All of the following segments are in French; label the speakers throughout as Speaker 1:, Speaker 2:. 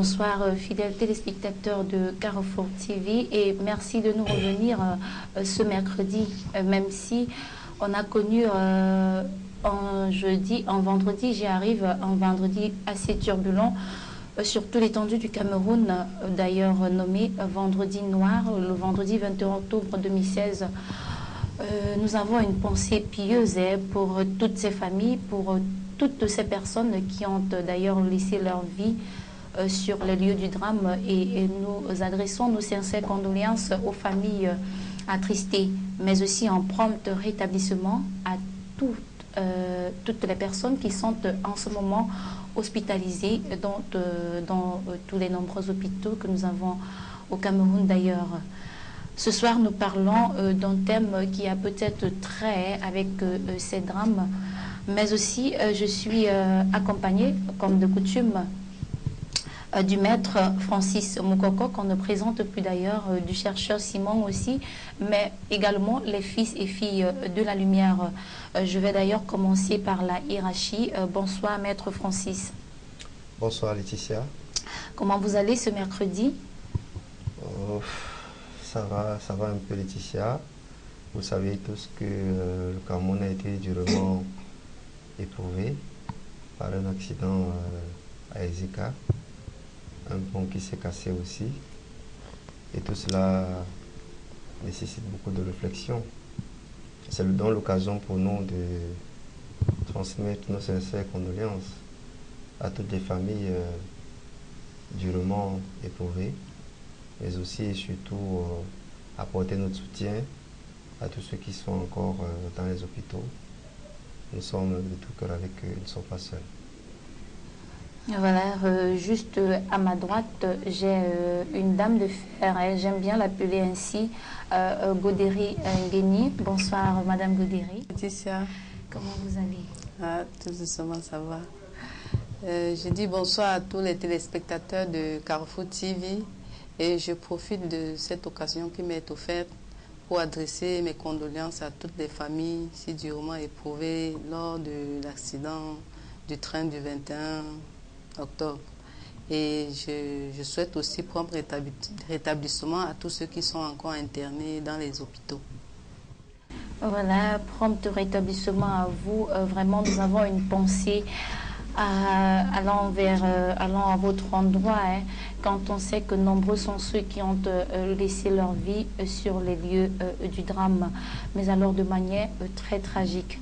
Speaker 1: Bonsoir fidèles téléspectateurs de Carrefour TV et merci de nous revenir ce mercredi, même si on a connu un vendredi, j'y arrive, un vendredi assez turbulent sur toute l'étendue du Cameroun, d'ailleurs nommé Vendredi Noir, le vendredi 21 octobre 2016. Nous avons une pensée pieuse pour toutes ces familles, pour toutes ces personnes qui ont d'ailleurs laissé leur vie sur les lieux du drame et nous adressons nos sincères condoléances aux familles attristées, mais aussi en prompt rétablissement à toutes les personnes qui sont en ce moment hospitalisées dans tous les nombreux hôpitaux que nous avons au Cameroun d'ailleurs. Ce soir, nous parlons d'un thème qui a peut-être trait avec ces drames, mais aussi je suis accompagnée, comme de coutume, du maître Francis Moukoko, qu'on ne présente plus d'ailleurs, du chercheur Simon aussi, mais également les fils et filles de la lumière. Je vais d'ailleurs commencer par la hiérarchie. Bonsoir, maître Francis.
Speaker 2: Bonsoir, Laetitia.
Speaker 1: Comment vous allez ce mercredi?
Speaker 2: Ça va un peu, Laetitia. Vous savez tous que le Cameroun a été durement éprouvé par un accident à Ezeka. Un pont qui s'est cassé aussi. Et tout cela nécessite beaucoup de réflexion. C'est donc l'occasion pour nous de transmettre nos sincères condoléances à toutes les familles durement éprouvées, mais aussi et surtout apporter notre soutien à tous ceux qui sont encore dans les hôpitaux. Nous sommes de tout cœur avec eux, ils ne sont pas seuls.
Speaker 1: Voilà, juste à ma droite, j'ai une dame de fer, j'aime bien l'appeler ainsi, Godéry Ngueni. Bonsoir, Madame Godéry.
Speaker 3: Laetitia.
Speaker 1: Comment vous allez?
Speaker 3: Tout doucement, ça va. Je dis bonsoir à tous les téléspectateurs de Carrefour TV et je profite de cette occasion qui m'est offerte pour adresser mes condoléances à toutes les familles si durement éprouvées lors de l'accident du train du 21 octobre. Et je souhaite aussi prompt rétablissement à tous ceux qui sont encore internés dans les hôpitaux.
Speaker 1: Voilà, prompt rétablissement à vous. Vraiment, nous avons une pensée allant à votre endroit, quand on sait que nombreux sont ceux qui ont laissé leur vie sur les lieux du drame, mais alors de manière très tragique.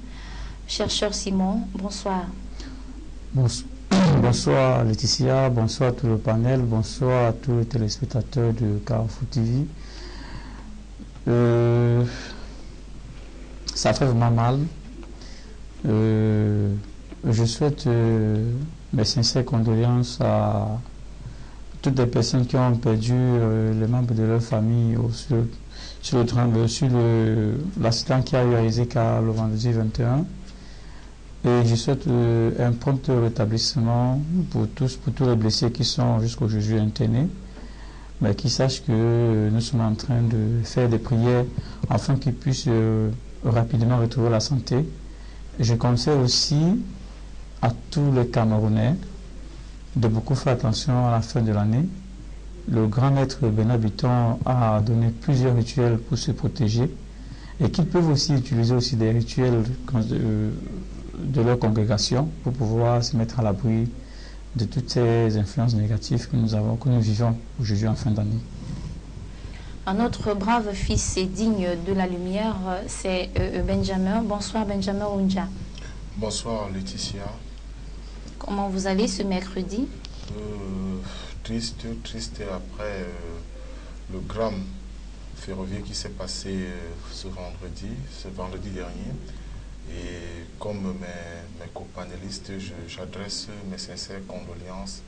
Speaker 1: Chercheur Simon, bonsoir.
Speaker 4: Bonsoir Laetitia, bonsoir à tout le panel, bonsoir à tous les téléspectateurs de Carrefour TV. Ça fait vraiment mal. Je souhaite mes sincères condoléances à toutes les personnes qui ont perdu les membres de leur famille sur le drame, sur l'accident qui a eu à Ezeka le vendredi 21. Et je souhaite un prompt rétablissement pour tous les blessés qui sont jusqu'aujourd'hui internés, mais qui sachent que nous sommes en train de faire des prières afin qu'ils puissent rapidement retrouver la santé. Et je conseille aussi à tous les Camerounais de beaucoup faire attention à la fin de l'année. Le grand maître Bernard Bitton a donné plusieurs rituels pour se protéger et qu'ils peuvent aussi utiliser aussi des rituels de leur congrégation pour pouvoir se mettre à l'abri de toutes ces influences négatives que nous vivons aujourd'hui en fin d'année.
Speaker 1: Un autre brave fils et digne de la lumière, c'est Benjamin. Bonsoir Benjamin Ounja.
Speaker 5: Bonsoir Laetitia.
Speaker 1: Comment vous allez ce mercredi?
Speaker 5: Triste après le drame ferroviaire qui s'est passé ce vendredi dernier. Et comme mes copanélistes, j'adresse mes sincères condoléances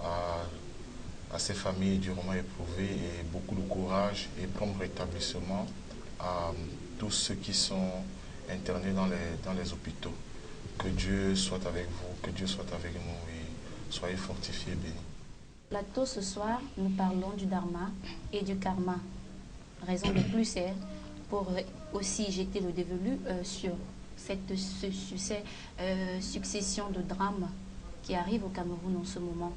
Speaker 5: à ces familles durement éprouvées et beaucoup de courage et prompt rétablissement à tous ceux qui sont internés dans les hôpitaux. Que Dieu soit avec vous, que Dieu soit avec nous et soyez fortifiés et bénis.
Speaker 1: Plateau, ce soir, nous parlons du dharma et du karma. Raison de plus, pour aussi jeter le dévolu sur cette succession de drames qui arrivent au Cameroun en ce moment.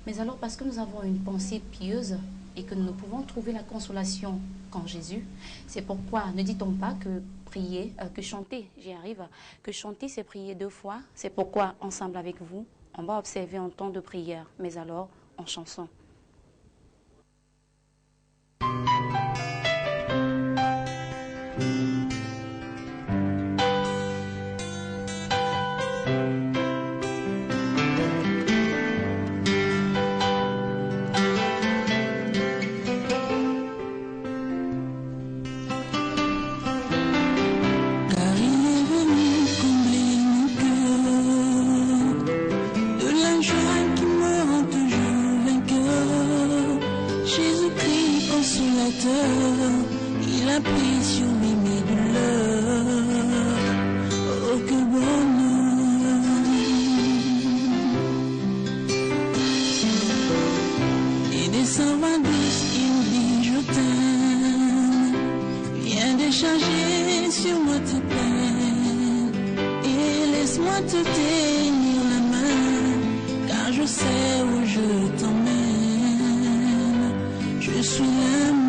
Speaker 1: Mais alors, parce que nous avons une pensée pieuse et que nous pouvons trouver la consolation qu'en Jésus, c'est pourquoi ne dit-on pas que prier, que chanter, j'y arrive, que chanter c'est prier 2 fois. C'est pourquoi, ensemble avec vous, on va observer un temps de prière, mais alors en chanson.
Speaker 6: Il a pris sur lui mes douleurs. Oh, que bonheur. Et des 120 il me dit je t'aime. Viens décharger sur moi tes peines et laisse-moi te tenir la main, car je sais où je t'emmène. Je suis la main.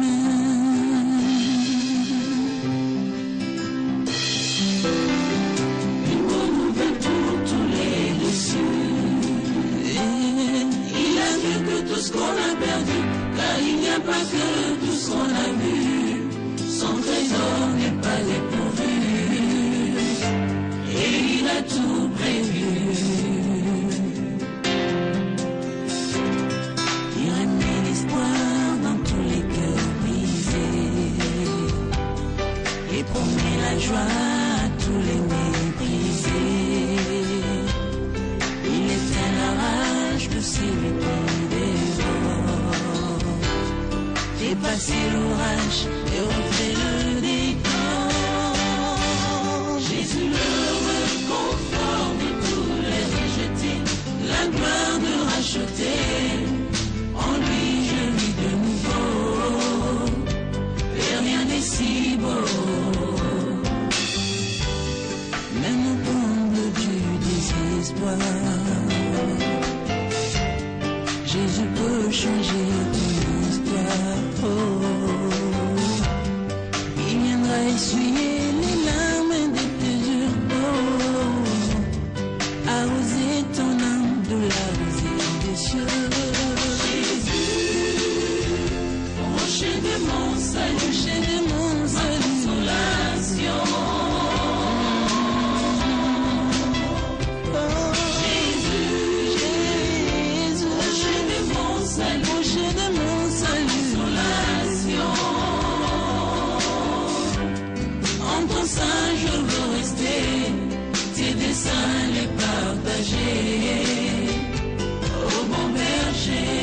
Speaker 6: Une bonne nouvelle pour tous les déçus. Il a vu que tout ce qu'on a perdu, car il n'y a pas que tout ce qu'on a vu. Son trésor n'est pas dépourvu, et il a tout prévu. Il remet l'espoir dans tous les cœurs brisés et promet la joie à tous les méprisés. Il éteint la rage de celui qui dévore. Dépasser l'orage et refait le décor. Jésus le réconfort de tous les rejetés, la gloire de racheter. En lui je vis de nouveau, et rien n'est si beau. Même au comble du désespoir, Jésus peut changer ton histoire. Oh, il viendra essuyer les larmes des plaisirs. Oh, arroser ton âme de la rosée des cieux. Rocher de mon salut, consolation. Oh, Jésus, rocher de mon salut, consolation. En ton sein je veux rester, tes desseins les partager. Oh bon berger.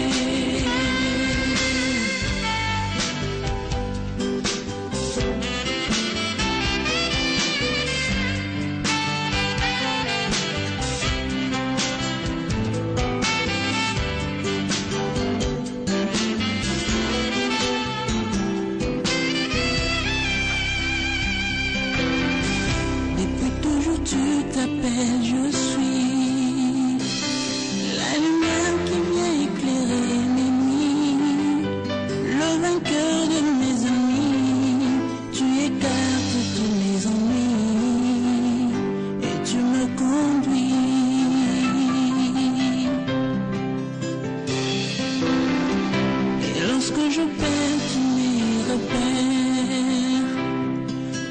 Speaker 6: Depuis toujours tu t'appelles, je suis la lumière qui vient éclairer mes nuits, le vainqueur de mes ennemis. Tu écartes tous mes ennuis et tu me conduis. Et lorsque je perds tous mes repères,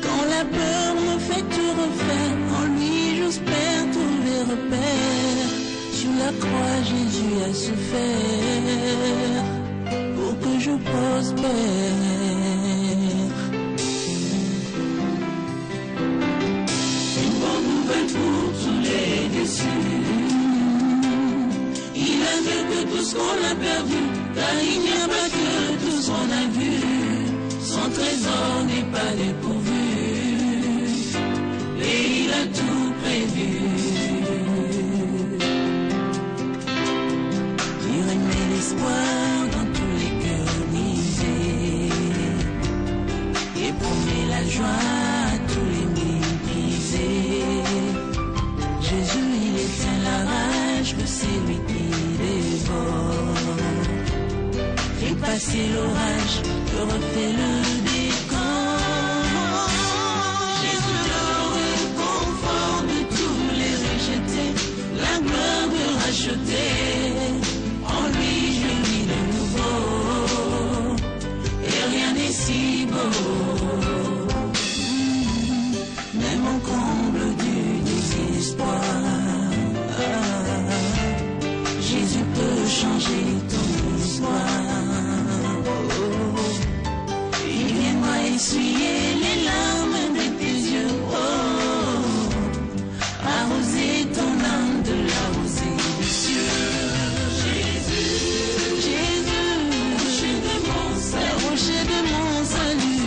Speaker 6: quand la peur me fait tout refaire, en lui j'espère trouver repère. Sur la croix Jésus a souffert pour que je prospère. Une bonne nouvelle pour tous les déçus. Il a vu que tout ce qu'on a perdu, car il n'y a pas que tout ce qu'on a vu. Son trésor n'est pas dépourvu, et il a tout prévu. Il remet l'espoir dans tous les cœurs brisés et promet la joie à tous les méprisés. Jésus, il éteint la rage de celui qui dévore. passer l'orage, que refait le décor. Jésus, le confort de tous les rejetés, la gloire de racheter. En lui, je vis de nouveau, et rien n'est si beau. Même au comble du désespoir, Jésus peut changer ton histoire. Il viendra essuyer les larmes de tes yeux, arroser ton âme de la rosée des cieux. Jésus, Jésus, rocher de mon salut, rocher de mon salut,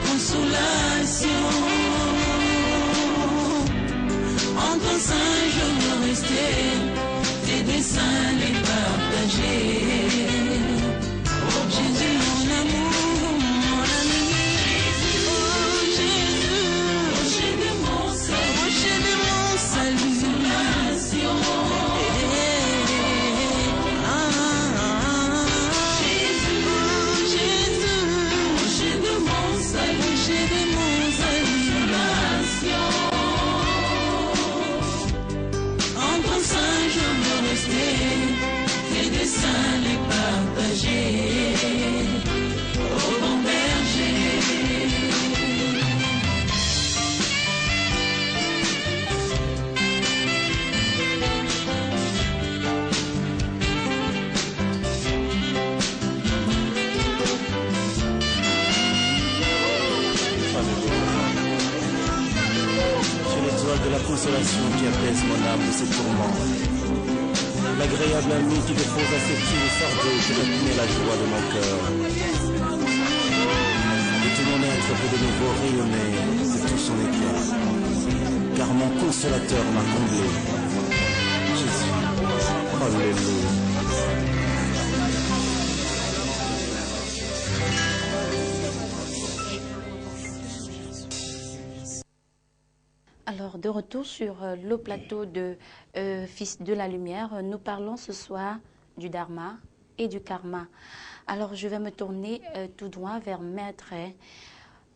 Speaker 6: consolation. Consolation, en ton sein je veux rester, tes desseins les partager. Oh Jésus, mon amour, mon ami. Oh Jésus, rocher de mon salut, rocher de mon salut. Consolation. Tes desseins les partager, au bon berger.
Speaker 7: C'est l'étoile de la consolation qui apaise mon âme de ses tourments. L'agréable ami qui dépose à ses pieds le fardeau qui retenait la joie de mon cœur. Et tout mon être peut de nouveau rayonner de tout son éclat, car mon consolateur m'a comblé. Jésus, alléluia.
Speaker 1: Alors, de retour sur le plateau de Fils de la Lumière, nous parlons ce soir du Dharma et du Karma. Alors, je vais me tourner tout droit vers Maître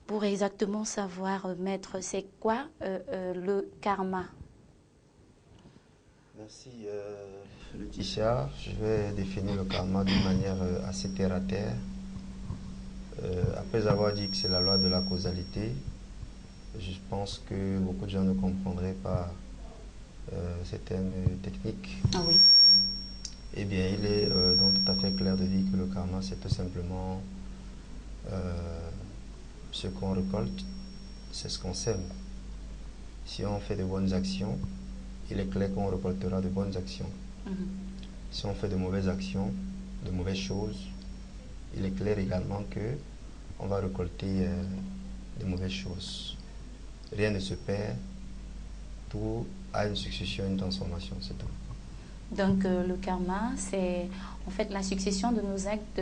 Speaker 1: pour exactement savoir, Maître, c'est quoi le Karma?
Speaker 2: Merci, Laetitia. Je vais définir le Karma d'une manière assez terre à terre. Après avoir dit que c'est la loi de la causalité, je pense que beaucoup de gens ne comprendraient pas certaines techniques.
Speaker 1: Ah oui.
Speaker 2: Eh bien, il est donc tout à fait clair de dire que le karma, c'est tout simplement ce qu'on récolte, c'est ce qu'on sème. Si on fait de bonnes actions, il est clair qu'on récoltera de bonnes actions. Si on fait de mauvaises actions, de mauvaises choses, il est clair également que on va récolter de mauvaises choses. Rien ne se perd, tout a une succession, une transformation, c'est tout.
Speaker 1: Donc le karma, c'est en fait la succession de nos actes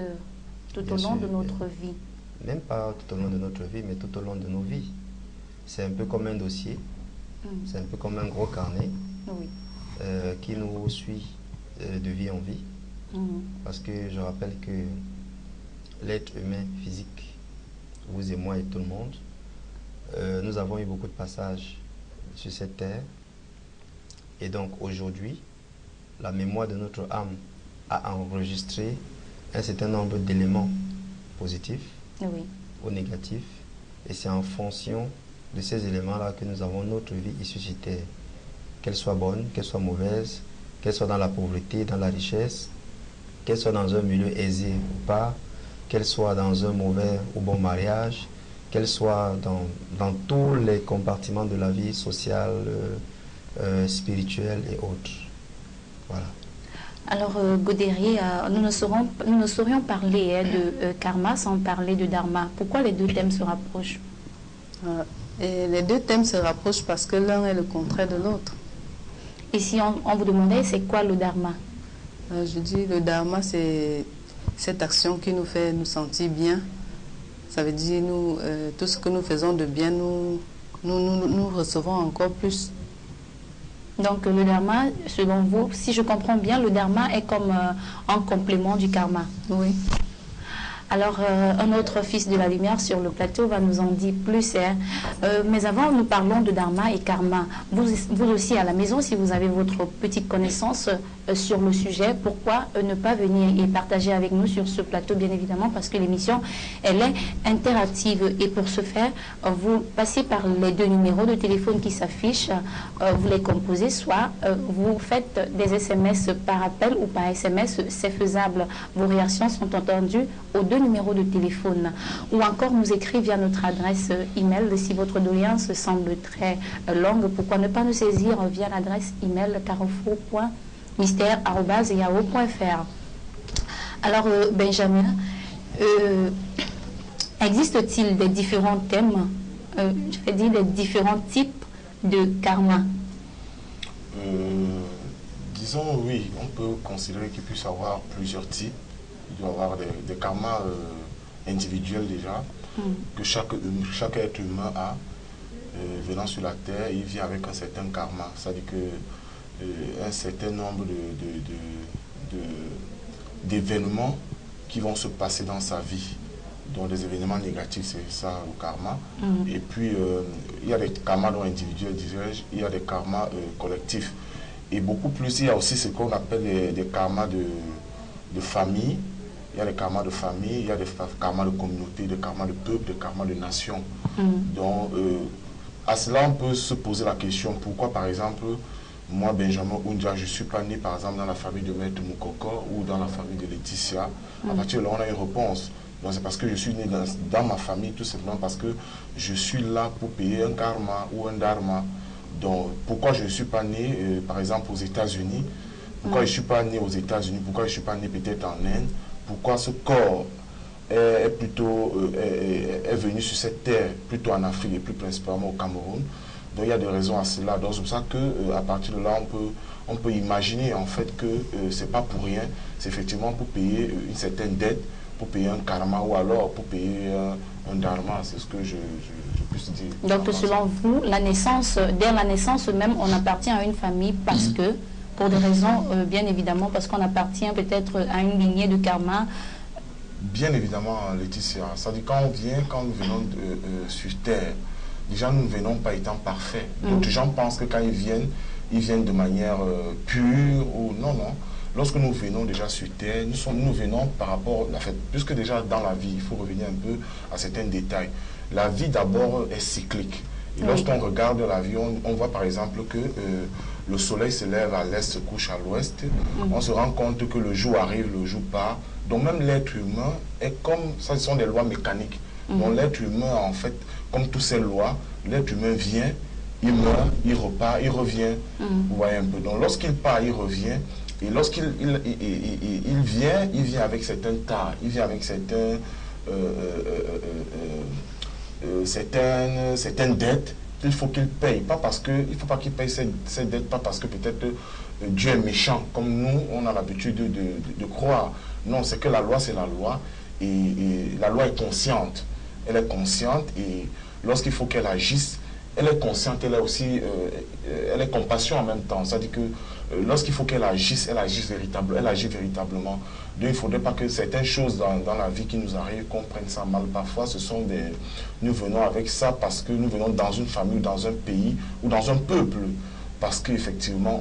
Speaker 1: tout au long de notre vie.
Speaker 2: Même pas tout au long de notre vie, mais tout au long de nos vies. C'est un peu comme un dossier, c'est un peu comme un gros carnet qui nous suit de vie en vie. Parce que je rappelle que l'être humain physique, vous et moi et tout le monde, nous avons eu beaucoup de passages sur cette terre. Et donc aujourd'hui, la mémoire de notre âme a enregistré un certain nombre d'éléments positifs ou négatifs. Et c'est en fonction de ces éléments-là que nous avons notre vie issue sur terre. Qu'elle soit bonne, qu'elle soit mauvaise, qu'elle soit dans la pauvreté, dans la richesse, qu'elle soit dans un milieu aisé ou pas, qu'elle soit dans un mauvais ou bon mariage, qu'elle soit dans tous les compartiments de la vie sociale, spirituelle et autres. Voilà.
Speaker 1: Alors, Godérier, nous ne saurions parler de karma sans parler de dharma. Pourquoi les deux thèmes se rapprochent?
Speaker 3: Et les deux thèmes se rapprochent parce que l'un est le contraire de l'autre.
Speaker 1: Et si on vous demandait, c'est quoi le dharma?
Speaker 3: Je dis, le dharma, c'est cette action qui nous fait nous sentir bien. Ça veut dire, nous, tout ce que nous faisons de bien, nous recevons encore plus.
Speaker 1: Donc le dharma, selon vous, si je comprends bien, le dharma est comme un complément du karma.
Speaker 3: Oui.
Speaker 1: Alors, un autre fils de la lumière sur le plateau va nous en dire plus. Hein. Mais avant, nous parlons de dharma et karma. Vous aussi, à la maison, si vous avez votre petite connaissance sur le sujet, pourquoi ne pas venir et partager avec nous sur ce plateau, bien évidemment, parce que l'émission, elle est interactive. Et pour ce faire, vous passez par les 2 numéros de téléphone qui s'affichent, vous les composez, soit vous faites des SMS par appel ou par SMS, c'est faisable. Vos réactions sont entendues aux 2 numéros de téléphone, ou encore nous écrire via notre adresse email. Si votre doléance semble très longue, pourquoi ne pas nous saisir via l'adresse email carrefour.mystère@yahoo.fr. Alors Benjamin, existe-t-il des différents thèmes, je vais dire des différents types de karma?
Speaker 5: Disons oui, on peut considérer qu'il puisse y avoir plusieurs types. Il doit y avoir des karmas individuels déjà, que chaque être humain a. Venant sur la terre, il vit avec un certain karma. C'est-à-dire qu'un certain nombre d'événements qui vont se passer dans sa vie, dont des événements négatifs, c'est ça le karma. Et puis, il y a des karmas individuels, dirais-je, il y a des karmas collectifs. Et beaucoup plus, il y a aussi ce qu'on appelle des karmas de famille. Il y a des karmas de famille, il y a des karmas de communauté, des karmas de peuple, des karmas de nation. Donc, à cela, on peut se poser la question, pourquoi par exemple, moi, Benjamin Oundia, je ne suis pas né par exemple dans la famille de Maître Moukoko ou dans la famille de Laetitia. À partir de là, on a une réponse. Donc, c'est parce que je suis né dans ma famille, tout simplement parce que je suis là pour payer un karma ou un dharma. Donc, pourquoi je ne suis pas né, par exemple, aux États-Unis? Pourquoi je ne suis pas né aux États-Unis? Pourquoi je ne suis pas né peut-être en Inde? Pourquoi ce corps est venu sur cette terre, plutôt en Afrique et plus principalement au Cameroun? Donc il y a des raisons à cela. Donc c'est pour ça qu'à partir de là, on peut imaginer en fait que ce n'est pas pour rien. C'est effectivement pour payer une certaine dette, pour payer un karma ou alors pour payer un dharma. C'est ce que je puisse dire.
Speaker 1: Donc selon vous, dès la naissance même, on appartient à une famille parce que, pour des raisons, bien évidemment, parce qu'on appartient peut-être à une lignée de karma.
Speaker 5: Bien évidemment, Laetitia. C'est-à-dire quand nous venons sur Terre, déjà nous ne venons pas étant parfaits. D'autres gens pensent que quand ils viennent de manière pure ou non. Lorsque nous venons déjà sur Terre, nous venons par rapport à la fête. Puisque déjà dans la vie, il faut revenir un peu à certains détails. La vie d'abord est cyclique. Et lorsqu'on regarde la vie, on voit par exemple que le soleil se lève à l'est, se couche à l'ouest. On se rend compte que le jour arrive, le jour part. Donc même l'être humain est comme, ça ce sont des lois mécaniques. Donc l'être humain, en fait, comme toutes ces lois, l'être humain vient, il meurt, il repart, il revient. Vous voyez un peu. Donc lorsqu'il part, il revient. Et lorsqu'il vient avec certains tas, il vient avec certaines dettes qu'il faut qu'il paye. Pas parce que, il ne faut pas qu'il paye ces dettes, pas parce que peut-être Dieu est méchant, comme nous, on a l'habitude de croire. Non, c'est que la loi, c'est la loi. Et la loi est consciente. Elle est consciente et lorsqu'il faut qu'elle agisse, elle est consciente, elle est aussi, elle est compassion en même temps. C'est-à-dire que lorsqu'il faut qu'elle agisse, elle agit véritablement. Donc il ne faudrait pas que certaines choses dans la vie qui nous arrivent, qu'on prenne ça mal. Parfois, nous venons avec ça parce que nous venons dans une famille, dans un pays ou dans un peuple. Parce qu'effectivement,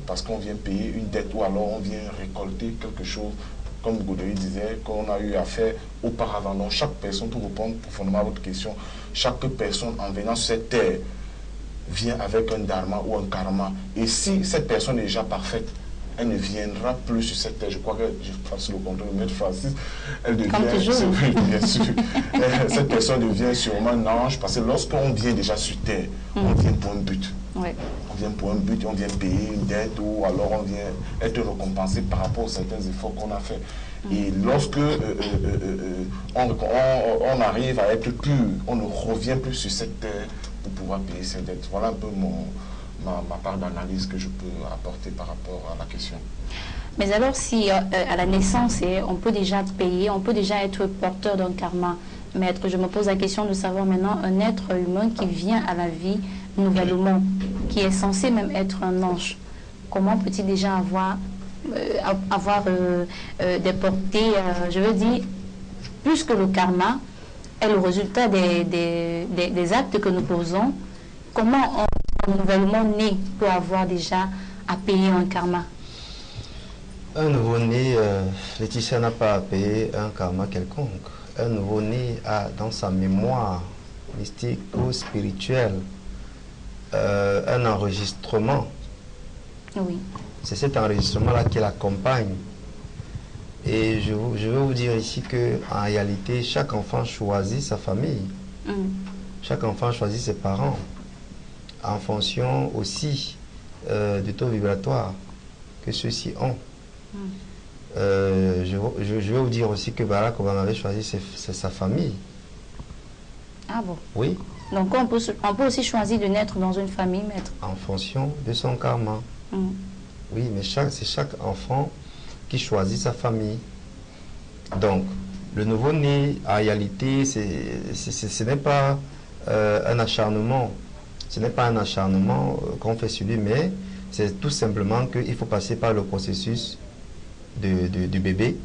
Speaker 5: parce qu'on vient payer une dette ou alors on vient récolter quelque chose, comme Godoy disait, qu'on a eu à faire auparavant. Donc chaque personne, pour répondre profondément à votre question, chaque personne en venant sur cette terre vient avec un dharma ou un karma. Et si cette personne est déjà parfaite, elle ne viendra plus sur cette terre. Je crois que je fasse le contrôle de Maître Francis. Elle devient, bien sûr, cette personne devient sûrement un ange, parce que lorsqu'on vient déjà sur terre, on vient pour un but.
Speaker 1: Ouais.
Speaker 5: On vient pour un but, on vient payer une dette ou alors on vient être récompensé par rapport à certains efforts qu'on a fait. Et lorsque on arrive à être pur, on ne revient plus sur cette terre pour pouvoir payer ses dettes. Voilà un peu ma part d'analyse que je peux apporter par rapport à la question.
Speaker 1: Mais alors si à la naissance, on peut déjà payer, on peut déjà être porteur d'un karma, maître, je me pose la question de savoir maintenant un être humain qui vient à la vie nouvellement, qui est censé même être un ange. Comment peut-il déjà avoir des portées, je veux dire, plus que le karma est le résultat des actes que nous posons? Comment un nouvellement né peut avoir déjà à payer un karma?
Speaker 2: Un nouveau-né, Laetitia n'a pas à payer un karma quelconque. Un nouveau-né a dans sa mémoire mystique ou spirituelle un enregistrement.
Speaker 1: Oui.
Speaker 2: C'est cet enregistrement-là qui l'accompagne. Et je veux vous dire ici qu'en réalité, chaque enfant choisit sa famille. Chaque enfant choisit ses parents en fonction aussi du taux vibratoire que ceux-ci ont. Je veux vous dire aussi que Barack Obama avait choisi sa famille.
Speaker 1: Ah bon?
Speaker 2: Oui.
Speaker 1: Donc on peut aussi choisir de naître dans une famille, maître.
Speaker 2: En fonction de son karma. Oui, mais c'est chaque enfant qui choisit sa famille. Donc, le nouveau-né, en réalité, ce n'est pas un acharnement. Ce n'est pas un acharnement qu'on fait sur lui, mais c'est tout simplement qu'il faut passer par le processus du bébé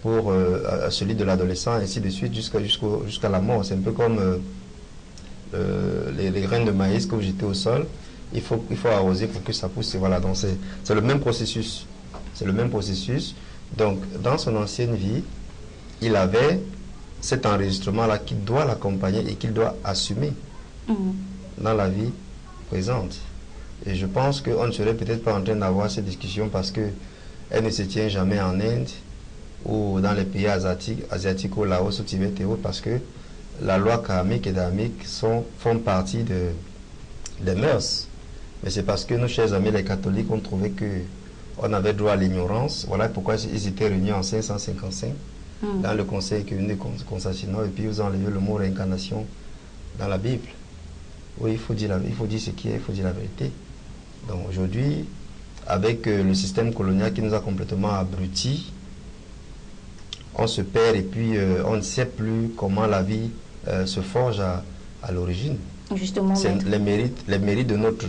Speaker 2: pour celui de l'adolescent, ainsi de suite, jusqu'à la mort. C'est un peu comme les graines de maïs que vous jetez au sol. Il faut arroser pour que ça pousse. Voilà, donc c'est le même processus. C'est le même processus. Donc, dans son ancienne vie, il avait cet enregistrement-là qui doit l'accompagner et qu'il doit assumer dans la vie présente. Et je pense qu'on ne serait peut-être pas en train d'avoir cette discussion parce qu'elle ne se tient jamais en Inde ou dans les pays asiatiques au Laos, au Tibet et autres, parce que la loi karmique et dharmique font partie des mœurs. Mais c'est parce que nos chers amis les catholiques ont trouvé qu'on avait droit à l'ignorance. Voilà pourquoi ils étaient réunis en 555 dans le conseil de Constantinople, et puis ils ont enlevé le mot réincarnation dans la Bible. Oui, il faut dire ce qui est, il faut dire la vérité. Donc aujourd'hui, avec le système colonial qui nous a complètement abrutis, on se perd et puis on ne sait plus comment la vie se forge à l'origine.
Speaker 1: Justement,
Speaker 2: c'est les mérites de notre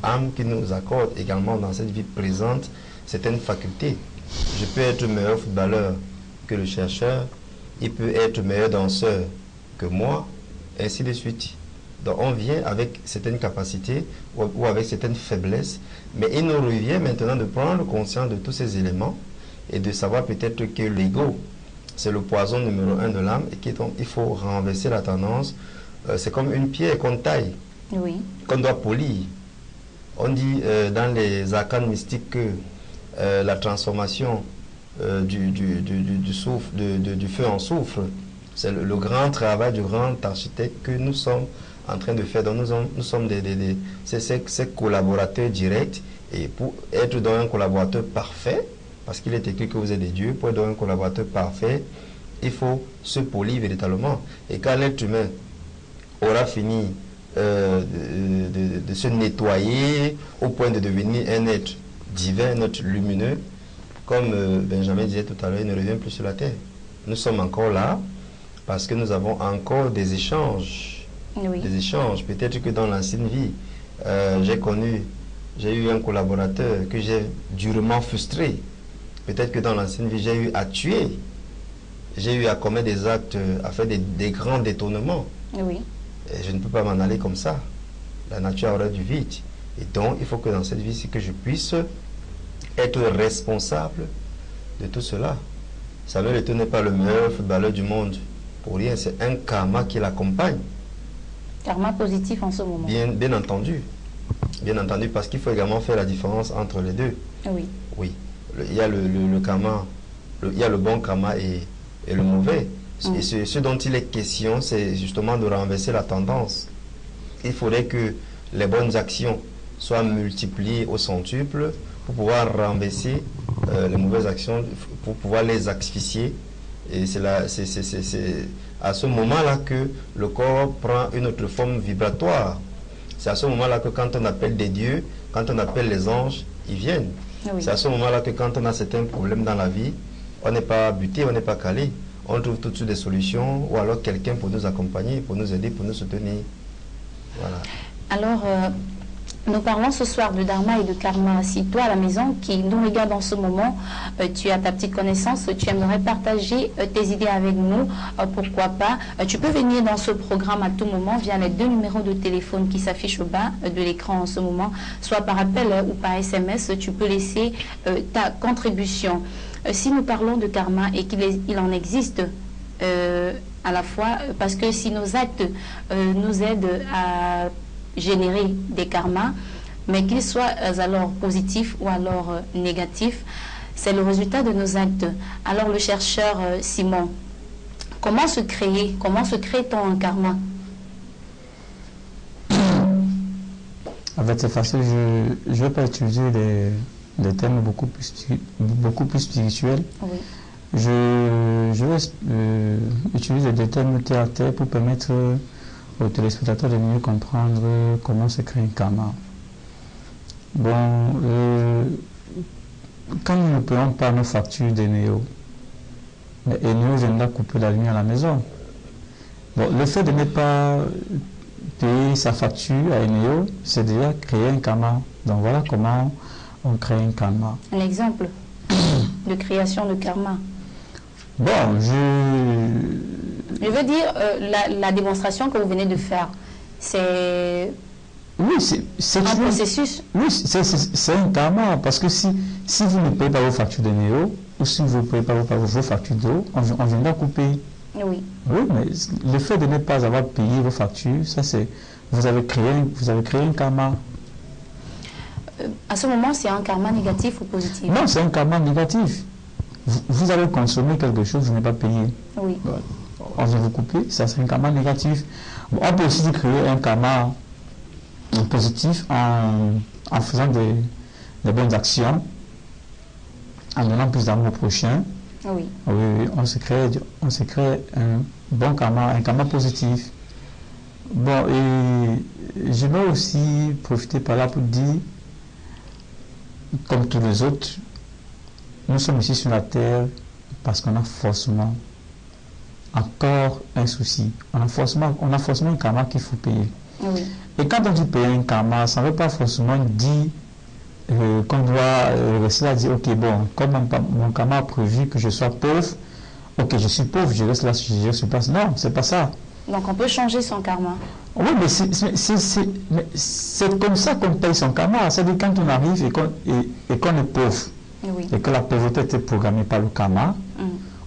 Speaker 2: âme qui nous accorde également dans cette vie présente certaines facultés. Je peux être meilleur footballeur que le chercheur, il peut être meilleur danseur que moi, ainsi de suite. Donc on vient avec certaines capacités ou avec certaines faiblesses, mais il nous revient maintenant de prendre conscience de tous ces éléments et de savoir peut-être que l'ego, c'est le poison numéro 1 de l'âme et qu'il faut renverser la tendance. C'est comme une pierre qu'on taille, qu'on doit polir. On dit dans les arcanes mystiques que la transformation du feu en soufre, c'est le grand travail du grand architecte que nous sommes en train de faire. Donc nous sommes ces collaborateurs directs, et pour être dans un collaborateur parfait, parce qu'il est écrit que vous êtes des dieux, pour être dans un collaborateur parfait, il faut se polir véritablement. Et quand l'être humain aura fini de se nettoyer au point de devenir un être divin, un être lumineux, comme Benjamin disait tout à l'heure, il ne revient plus sur la terre. Nous sommes encore là parce que nous avons encore des échanges. Des échanges. Peut-être que dans l'ancienne vie, j'ai eu un collaborateur que j'ai durement frustré. Peut-être que dans l'ancienne vie, j'ai eu à tuer. J'ai eu à commettre des actes, à faire des grands détournements. Et je ne peux pas m'en aller comme ça. La nature aurait du vide. Et donc, il faut que dans cette vie, c'est que je puisse être responsable de tout cela. Samuel Eto'o n'est pas le meilleur footballeur du monde pour rien. C'est un karma qui l'accompagne.
Speaker 1: Karma positif en ce moment.
Speaker 2: Bien entendu. Bien entendu, parce qu'il faut également faire la différence entre les deux. Oui. Il y a le karma, il y a le bon karma et le mauvais. Et ce dont il est question, c'est justement de renverser la tendance. Il faudrait que les bonnes actions soient multipliées au centuple pour pouvoir renverser les mauvaises actions, pour pouvoir les asphyxier. Et c'est à ce moment-là que le corps prend une autre forme vibratoire. C'est à ce moment-là que quand on appelle des dieux, quand on appelle les anges, ils viennent. C'est à ce moment-là que quand on a certains problèmes dans la vie, on n'est pas buté, on n'est pas calé. on trouve tout de suite des solutions, ou alors quelqu'un pour nous accompagner, pour nous aider, pour nous soutenir. Voilà.
Speaker 1: Alors, nous parlons ce soir de dharma et de karma. Si toi à la maison qui nous regarde en ce moment, tu as ta petite connaissance, tu aimerais partager tes idées avec nous, pourquoi pas, tu peux venir dans ce programme à tout moment via les 2 numéros de téléphone qui s'affichent au bas de l'écran en ce moment, soit par appel ou par SMS, tu peux laisser ta contribution. Si nous parlons de karma et qu'il en existe à la fois, parce que si nos actes nous aident à générer des karmas, mais qu'ils soient alors positifs ou alors négatifs, c'est le résultat de nos actes. Alors le chercheur Simon, comment se crée-t-on un karma?
Speaker 4: En fait, c'est facile, je ne vais pas utiliser des termes beaucoup plus spirituels.
Speaker 1: Oui.
Speaker 4: Je vais utiliser des termes terre à terre pour permettre aux téléspectateurs de mieux comprendre comment se crée un karma. Bon, quand nous ne payons pas nos factures d'Eneo, Eneo viendra couper la lumière à la maison. Bon, le fait de ne pas payer sa facture à Eneo, c'est déjà créer un karma. Donc voilà comment on crée un karma.
Speaker 1: Un exemple de création de karma.
Speaker 4: Bon,
Speaker 1: je veux dire, la démonstration que vous venez de faire, c'est
Speaker 4: oui, c'est
Speaker 1: un processus.
Speaker 4: Oui, c'est un karma, parce que si vous ne payez pas vos factures de Néo, ou si vous ne payez pas vos factures d'eau, on viendra couper.
Speaker 1: Oui.
Speaker 4: Oui, mais le fait de ne pas avoir payé vos factures, ça c'est, vous avez créé un karma.
Speaker 1: À ce moment, c'est un karma négatif ou positif?
Speaker 4: Non, c'est un karma négatif. Vous avez consommé quelque chose, vous n'avez pas payé.
Speaker 1: Oui.
Speaker 4: On vient vous couper, ça c'est un karma négatif. On peut aussi créer un karma positif en faisant des bonnes actions, en donnant plus d'amour au prochain.
Speaker 1: Oui.
Speaker 4: Oui, on se crée un bon karma, un karma positif. Bon, et je vais aussi profiter par là pour dire, comme tous les autres, nous sommes ici sur la terre parce qu'on a forcément encore un souci. On a forcément un karma qu'il faut payer.
Speaker 1: Oui.
Speaker 4: Et quand on dit payer un karma, ça ne veut pas forcément dire qu'on doit rester là et dire, ok, bon, comme mon karma a prévu que je sois pauvre, ok, je suis pauvre, je reste là, je suis pas. Non, c'est pas ça.
Speaker 1: Donc on peut changer son karma.
Speaker 4: Oui, mais c'est comme ça qu'on paye son karma. C'est-à-dire quand on arrive et qu'on est pauvre,
Speaker 1: Oui.
Speaker 4: et que la pauvreté était programmée par le karma,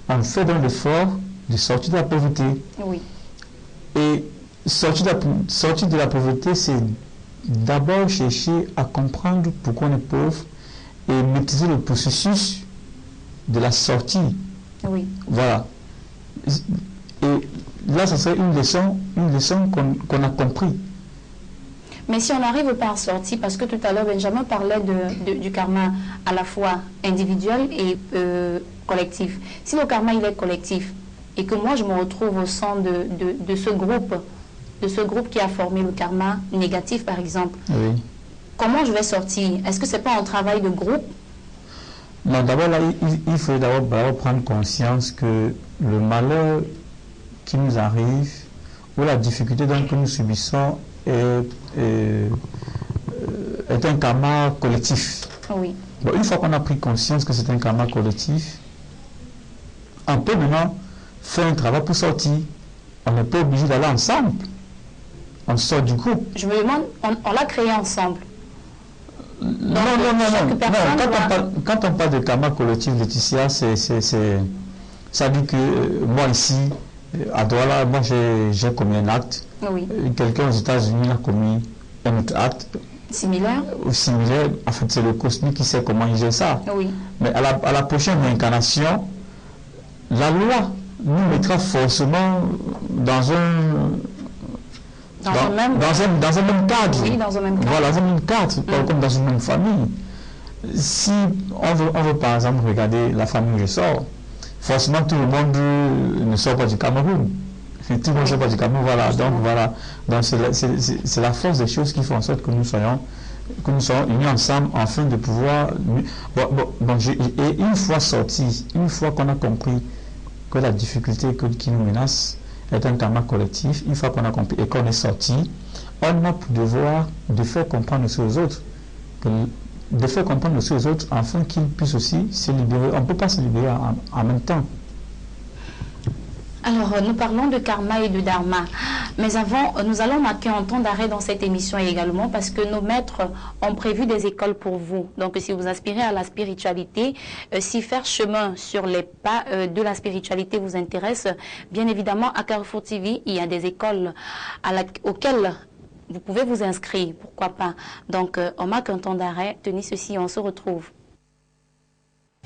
Speaker 4: on fait donc l'effort de sortir de la pauvreté.
Speaker 1: Oui.
Speaker 4: Et sortir de la pauvreté, c'est d'abord chercher à comprendre pourquoi on est pauvre et maîtriser le processus de la sortie.
Speaker 1: Oui.
Speaker 4: Voilà. Et là, ça serait une leçon qu'on a compris.
Speaker 1: Mais si on n'arrive pas à sortir, parce que tout à l'heure Benjamin parlait du karma à la fois individuel et collectif. Si le karma il est collectif et que moi je me retrouve au sein de ce groupe qui a formé le karma négatif par exemple,
Speaker 4: Oui.
Speaker 1: comment je vais sortir? Est-ce que c'est pas un travail de groupe?
Speaker 4: Non, d'abord là, il faut d'abord prendre conscience que le malheur qui nous arrive ou la difficulté que nous subissons est un karma collectif.
Speaker 1: Oui.
Speaker 4: Bon, une fois qu'on a pris conscience que c'est un karma collectif, on peut maintenant faire un travail pour sortir. On n'est pas obligé d'aller ensemble. On sort du groupe.
Speaker 1: Je me demande, on l'a créé ensemble.
Speaker 4: Non. Quand on parle de karma collectif, Laetitia, ça dit que moi ici, à Douala, moi j'ai commis un acte.
Speaker 1: Oui.
Speaker 4: Quelqu'un aux États-Unis a commis un autre acte.
Speaker 1: Similaire?
Speaker 4: Similaire, en fait, c'est le cosmique qui sait comment il gère ça.
Speaker 1: Oui.
Speaker 4: Mais à la prochaine réincarnation, la loi nous mettra forcément dans un même cadre.
Speaker 1: Oui, dans un même cadre.
Speaker 4: Voilà, dans un même cadre, comme dans une même famille. Si on veut par exemple regarder la famille où je sors, forcément tout le monde ne sort pas du Cameroun. Tout le monde ne sort pas du Cameroun, voilà. Donc voilà. Donc c'est la force des choses qui font en sorte que nous soyons unis ensemble afin de pouvoir. Et une fois sortis, une fois qu'on a compris que la difficulté qui nous menace est un karma collectif. Une fois qu'on a compris et qu'on est sorti, on a pour devoir de faire comprendre aussi aux autres, afin qu'ils puissent aussi se libérer. On ne peut pas se libérer en même temps.
Speaker 1: Alors, nous parlons de karma et de dharma. Mais avant, nous allons marquer un temps d'arrêt dans cette émission également parce que nos maîtres ont prévu des écoles pour vous. Donc, si vous aspirez à la spiritualité, si faire chemin sur les pas de la spiritualité vous intéresse, bien évidemment, à Carrefour TV, il y a des écoles auxquelles vous pouvez vous inscrire. Pourquoi pas? Donc, on marque un temps d'arrêt. Tenez ceci, on se retrouve.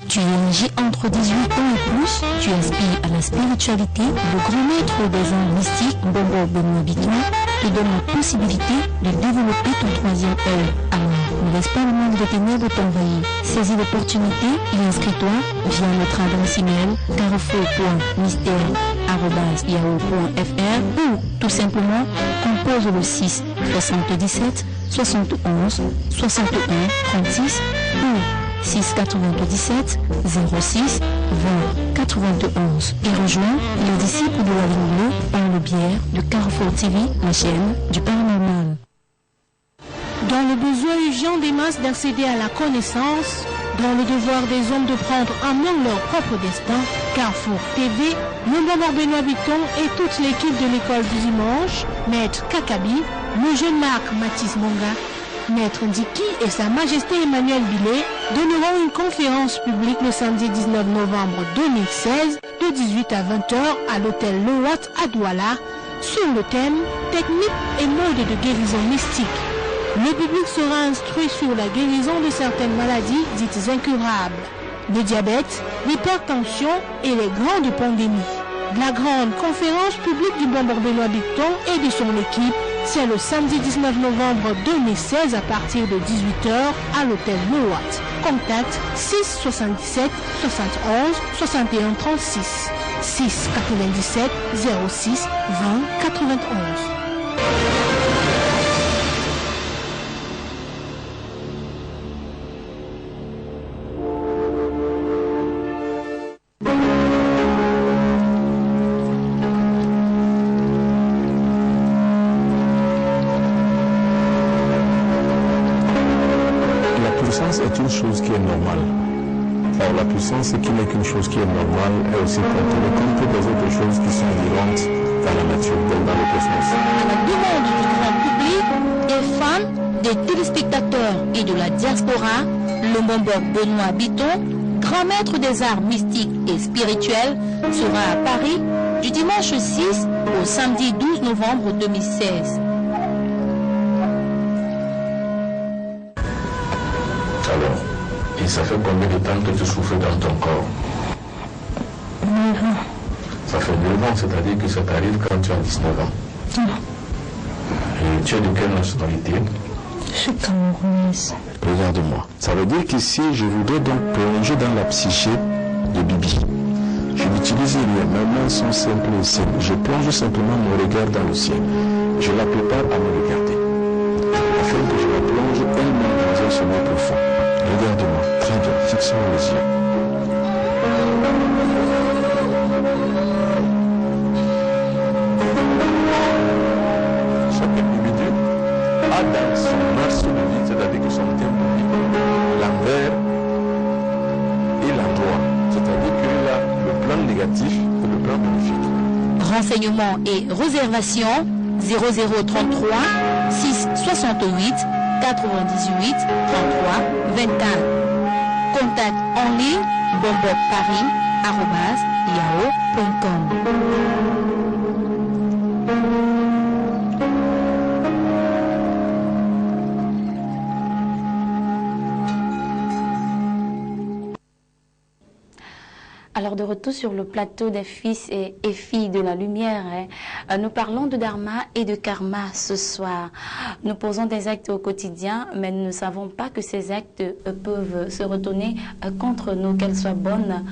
Speaker 8: Tu es âgé entre 18 ans et plus, tu aspires à la spiritualité, le grand maître des arts mystiques, Bobo Benoît Biton, te donne la possibilité de développer ton troisième œil. Alors, ne laisse pas le monde des ténèbres t'envahir. Saisis l'opportunité et inscris-toi via notre adresse email carrefour.mystère@yahoo.fr ou tout simplement compose le 6 77 71 61 36 ou 697 06 20 91 et rejoins les disciples de la ligne bleue par le biais de Carrefour TV, la chaîne du paranormal.
Speaker 9: Dans le besoin urgent des masses d'accéder à la connaissance, dans le devoir des hommes de prendre en main leur propre destin, Carrefour TV, le Maman Benoît Biton et toute l'équipe de l'école du dimanche, Maître Kakabi, le jeune Marc Mathis Monga, Maître Ndiki et Sa Majesté Emmanuel Billet donneront une conférence publique le samedi 19 novembre 2016 de 18 à 20h à l'hôtel Le Watt à Douala sur le thème Technique et mode de guérison mystique. Le public sera instruit sur la guérison de certaines maladies dites incurables, le diabète, l'hypertension et les grandes pandémies. La grande conférence publique du Bonbon Benoît Biton et de son équipe, c'est le samedi 19 novembre 2016 à partir de 18h à l'hôtel Le Watt. Contact 6 77 71 61 36 6 97 06 20 91.
Speaker 10: Est une chose qui est normale. Or, la puissance qui n'est qu'une chose qui est normale est aussi contrôlée comme toutes les autres choses qui sont vivantes dans la nature, donc dans le cosmos.
Speaker 8: À la demande du grand public, des fans, des téléspectateurs et de la diaspora, le Bombok Benoît Biton, grand maître des arts mystiques et spirituels, sera à Paris du dimanche 6 au samedi 12 novembre 2016.
Speaker 10: Alors, et ça fait combien de temps que tu souffres dans ton corps?
Speaker 8: 9 ans.
Speaker 10: Ça fait 9 ans, c'est-à-dire que ça t'arrive quand tu as 19 ans. Et tu es de quelle nationalité?
Speaker 8: Je suis camerounaise.
Speaker 10: Regarde-moi. Ça veut dire qu'ici, je voudrais donc plonger dans la psyché de Bibi. Je n'utilise rien, mes mains sont simples et simples. Je plonge simplement mon regard dans le ciel. Je la prépare à me regarder. Afin que je la plonge elle-même dans un sommeil profond. Regarde-moi, très bien, fixe-moi les yeux. Chaque individu a dans son morceau de vie, c'est-à-dire que son thème de vie, l'envers et l'endroit. C'est-à-dire qu'il a le plan négatif et le plan bénéfique.
Speaker 8: Renseignements et réservations 0033 668 98 33 24. Contact en ligne bombokparis@yahoo.com.
Speaker 1: Alors de retour sur le plateau des fils et filles de la lumière, nous parlons de dharma et de karma ce soir. Nous posons des actes au quotidien, mais nous ne savons pas que ces actes peuvent se retourner contre nous, qu'elles soient bonnes,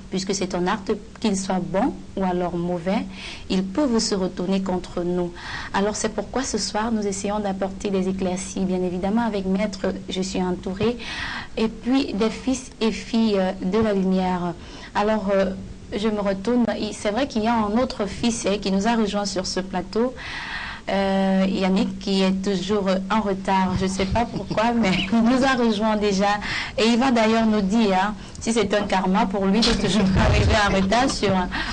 Speaker 1: puisque c'est un acte, qu'il soit bon ou alors mauvais, ils peuvent se retourner contre nous. Alors c'est pourquoi ce soir nous essayons d'apporter des éclaircies, bien évidemment avec Maître, je suis entourée, et puis des fils et filles de la lumière. Alors, je me retourne. C'est vrai qu'il y a un autre fils qui nous a rejoint sur ce plateau. Yannick, qui est toujours en retard. Je ne sais pas pourquoi, mais il nous a rejoint déjà. Et il va d'ailleurs nous dire si c'est un karma pour lui de toujours arriver en retard sur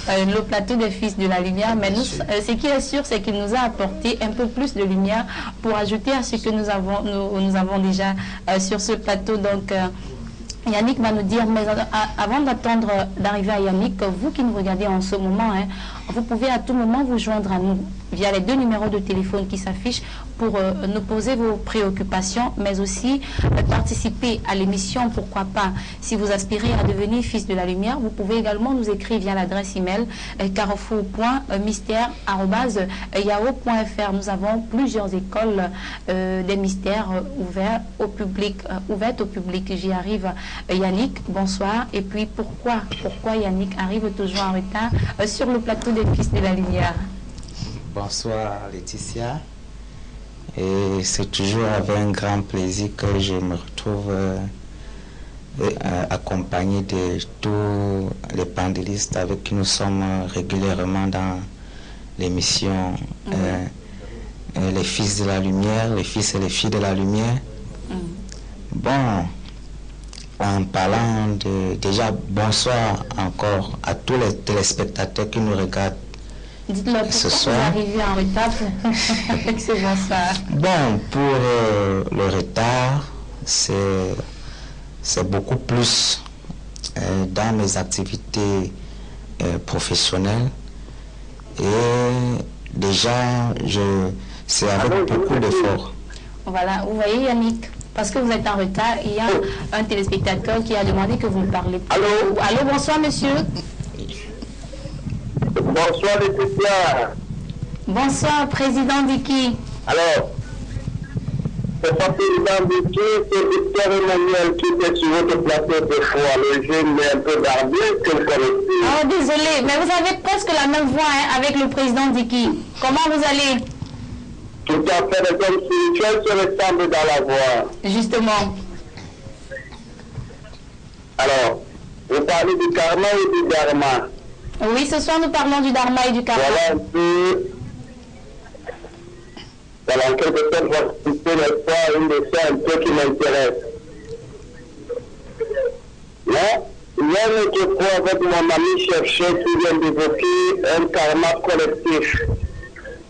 Speaker 1: le plateau des Fils de la Lumière. Mais ce qui est sûr, c'est qu'il nous a apporté un peu plus de lumière pour ajouter à ce que nous avons déjà sur ce plateau. Donc, Yannick va nous dire, mais avant d'attendre d'arriver à Yannick, vous qui nous regardez en ce moment, vous pouvez à tout moment vous joindre à nous via les 2 numéros de téléphone qui s'affichent pour nous poser vos préoccupations, mais aussi participer à l'émission, pourquoi pas. Si vous aspirez à devenir Fils de la Lumière, vous pouvez également nous écrire via l'adresse email carrefour.mystère@yahoo.fr. Nous avons plusieurs écoles des mystères ouvertes au public. J'y arrive. Yannick, bonsoir. Et puis pourquoi Yannick arrive toujours en retard sur le plateau des Fils de la Lumière?
Speaker 11: Bonsoir Laetitia. Et c'est toujours avec un grand plaisir que je me retrouve accompagné de tous les panélistes avec qui nous sommes régulièrement dans l'émission Les Fils de la Lumière, les Fils et les Filles de la Lumière. Bon, en parlant déjà bonsoir encore à tous les téléspectateurs qui nous regardent.
Speaker 1: Dites-leur
Speaker 11: ce
Speaker 1: pourquoi
Speaker 11: soir.
Speaker 1: vous arrivez en retard avec ce bonsoir.
Speaker 11: Bon, pour le retard, c'est beaucoup plus dans mes activités professionnelles. Et déjà, c'est avec beaucoup d'efforts.
Speaker 1: Voilà, vous voyez Yannick, parce que vous êtes en retard, il y a un téléspectateur qui a demandé que vous me parlez. Allô, bonsoir monsieur.
Speaker 12: Bonsoir Laetitia.
Speaker 1: Bonsoir président Diki.
Speaker 12: Alors, c'est pas président Diki, c'est Victor Emmanuel qui était sur votre plateau de fois. Le jeune est un peu barbé, que vous connaissez.
Speaker 1: Oh désolé, mais vous avez presque la même voix avec le président Diki. Comment vous allez?
Speaker 12: Tout à fait, les hommes spirituels se ressemblent dans la voix.
Speaker 1: Justement.
Speaker 12: Alors, vous parlez du karma et du dharma.
Speaker 1: Oui, ce soir nous parlons du dharma et du karma.
Speaker 12: Voilà un peu, voilà en quelque sorte, votre n'est pas une de ça un peu qui m'intéresse. Mais, il y a une autre fois avec mon ami chercheur qui vient d'évoquer un karma collectif.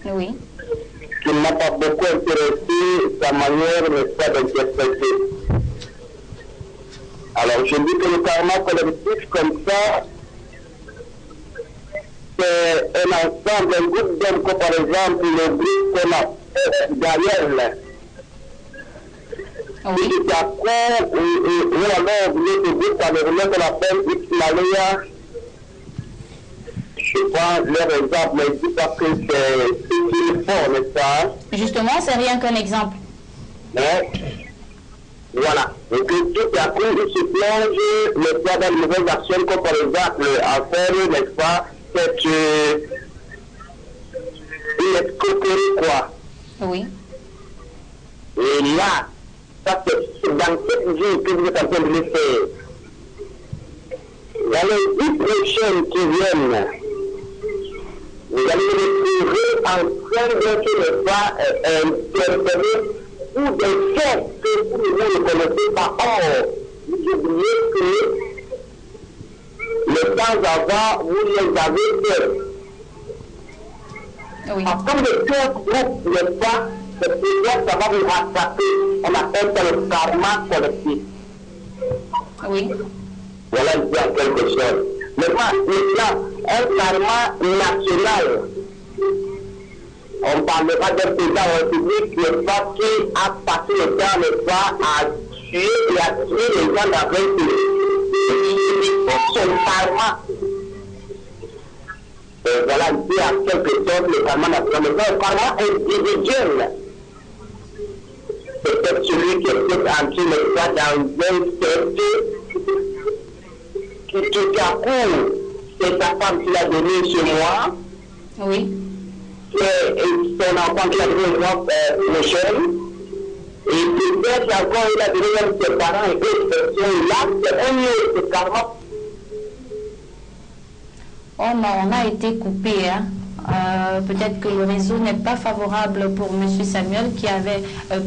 Speaker 1: Oui.
Speaker 12: Qui ne m'a pas beaucoup intéressé, sa manière, n'est-ce pas, d'interpréter. Alors, je dis que le karma collectif, comme ça, c'est un ensemble, un groupe d'hommes, comme par exemple le groupe qu'on a Gaël.
Speaker 1: Oui.
Speaker 12: Ou alors, le groupe camerounais qu'on appelle Ismaïlia. Je prends leur exemple, mais je dis pas que c'est fort, n'est-ce pas?
Speaker 1: Justement, c'est rien qu'un exemple.
Speaker 12: Mais, voilà. Et que tout à coup, il se plonge, n'est-ce pas, dans de nouvelles actions, comme par exemple, à faire, n'est-ce pas, cette une escroquerie, quoi.
Speaker 1: Oui.
Speaker 12: Et là, ça c'est dans cette vie que vous êtes en train de le faire. Dans les 10 prochaines qui viennent, vous allez vous retrouver en train de ne pas interférer ou des faits que vous ne connaissez pas. Or, vous oubliez que le temps avant, vous les avez fait.
Speaker 1: Oui.
Speaker 12: Comme le cœur groupe n'est pas, c'est pourquoi ça va vous rattraper. On appelle ça le karma collectif.
Speaker 1: Oui.
Speaker 12: Voilà bien quelque chose. Maintenant, un karma national. On ne parlera d'un président république, n'est-ce pas, qui a passé le temps, n'est-ce pas, à tuer et à tuer les gens dans un pays. Son karma. Voilà, dit en quelque sorte le karma national. Mais le karma individuel, c'est peut-être celui qui est peut-être entré, n'est-ce pas, dans un cercle qui tout à coup, c'est sa femme qui l'a donné chez moi.
Speaker 1: Oui.
Speaker 12: C'est son enfant qui l'a donné chez moi, le jeune. Et peut-être encore, il a donné même ses parents et d'autres personnes. Là, c'est un autre karma.
Speaker 1: Oh non, on a été coupé. Hein. Peut-être que le réseau n'est pas favorable pour M. Samuel qui avait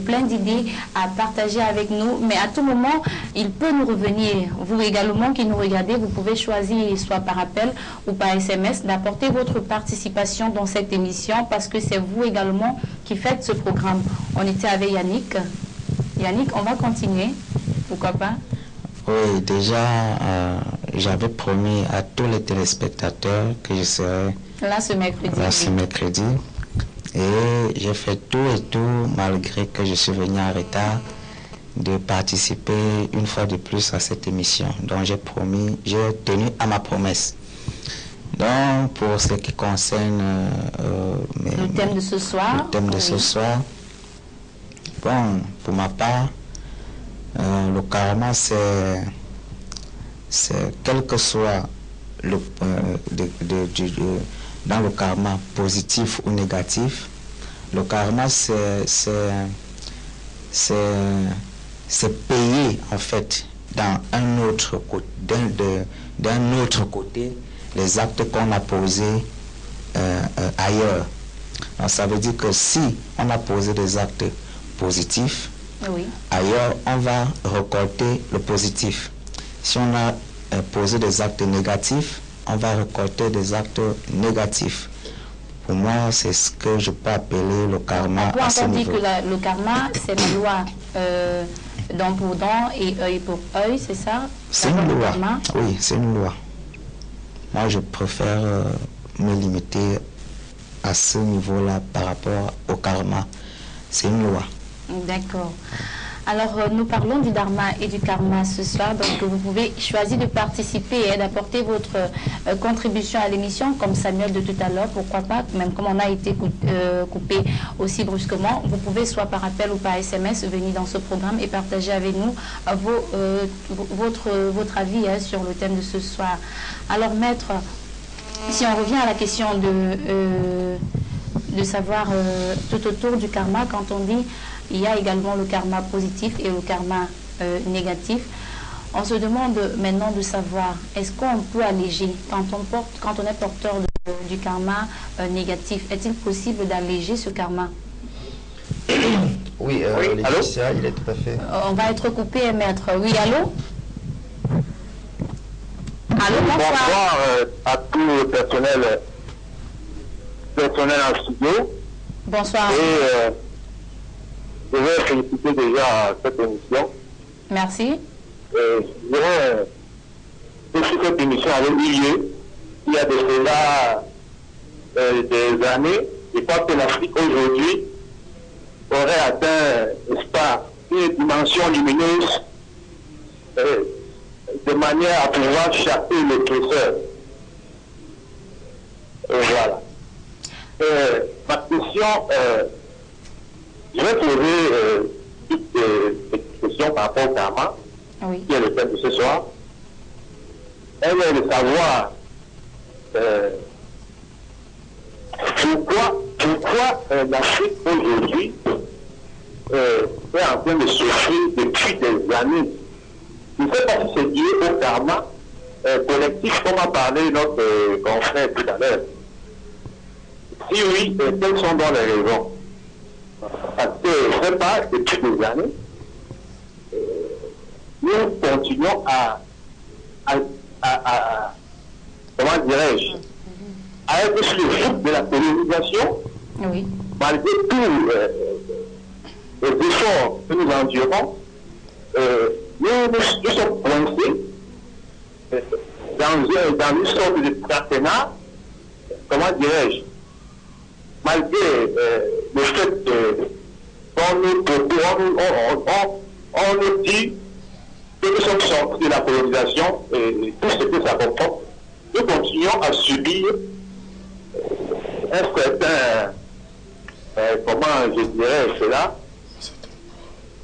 Speaker 1: plein d'idées à partager avec nous. Mais à tout moment, il peut nous revenir. Vous également qui nous regardez, vous pouvez choisir soit par appel ou par SMS d'apporter votre participation dans cette émission parce que c'est vous également qui faites ce programme. On était avec Yannick. Yannick, on va continuer. Pourquoi pas?
Speaker 11: Oui, déjà, j'avais promis à tous les téléspectateurs que je serais
Speaker 1: là ce mercredi.
Speaker 11: Et j'ai fait tout et tout, malgré que je suis venu en retard, de participer une fois de plus à cette émission. Donc j'ai tenu à ma promesse. Donc pour ce qui concerne
Speaker 1: le thème de ce soir.
Speaker 11: Ce soir, bon, pour ma part, le karma, c'est quel que soit dans le karma positif ou négatif, le karma c'est payer en fait d'un autre côté les actes qu'on a posés ailleurs. Donc, ça veut dire que si on a posé des actes positifs,
Speaker 1: oui,
Speaker 11: ailleurs on va récolter le positif. Si on a posé des actes négatifs, on va récolter des actes négatifs. Pour moi, c'est ce que je peux appeler le karma.
Speaker 1: On peut dire que le karma, c'est la loi dent pour dent et œil pour œil, c'est ça?
Speaker 11: C'est une loi. Oui, c'est une loi. Moi, je préfère me limiter à ce niveau-là par rapport au karma. C'est une loi.
Speaker 1: D'accord. Alors, nous parlons du dharma et du karma ce soir. Donc, vous pouvez choisir de participer et d'apporter votre contribution à l'émission, comme Samuel de tout à l'heure. Pourquoi pas, même comme on a été coupé aussi brusquement, vous pouvez soit par appel ou par SMS venir dans ce programme et partager avec nous votre avis sur le thème de ce soir. Alors, maître, si on revient à la question de savoir tout autour du karma, quand on dit il y a également le karma positif et le karma négatif. On se demande maintenant de savoir, est-ce qu'on peut alléger quand on est porteur du karma négatif? Est-il possible d'alléger ce karma?
Speaker 2: Oui, Laetitia, il est tout à fait.
Speaker 1: On va être coupé, maître. Oui, allô? Allô, bonsoir.
Speaker 12: Bonsoir à tout le personnel en studio.
Speaker 1: Bonsoir.
Speaker 12: Et je vais féliciter déjà cette émission.
Speaker 1: Merci.
Speaker 12: Cette émission avait eu lieu il y a de cela des années. Je crois que l'Afrique aujourd'hui aurait atteint, n'est-ce pas, une dimension lumineuse de manière à pouvoir chasser le presseur. Voilà. Ma question, je vais poser des questions par rapport au karma,
Speaker 1: oui,
Speaker 12: qui est le thème de ce soir. Elle est de savoir pourquoi l'Afrique aujourd'hui est en train de souffrir depuis des années. Je ne sais pas si c'est lié au karma collectif, comme a parlé notre confrère tout à l'heure. Si oui, quelles sont donc les raisons? Parce que, je ne sais pas, depuis des années, nous continuons à comment dirais-je, à être sur le foot de la colonisation,
Speaker 1: oui,
Speaker 12: malgré tous les efforts que nous endurons, nous sommes coincés dans une sorte de partenariat, comment dirais-je, malgré le fait qu'on nous dit que nous sommes sortis de la colonisation et tout ce que ça comprend, nous continuons à subir un certain, comment je dirais cela,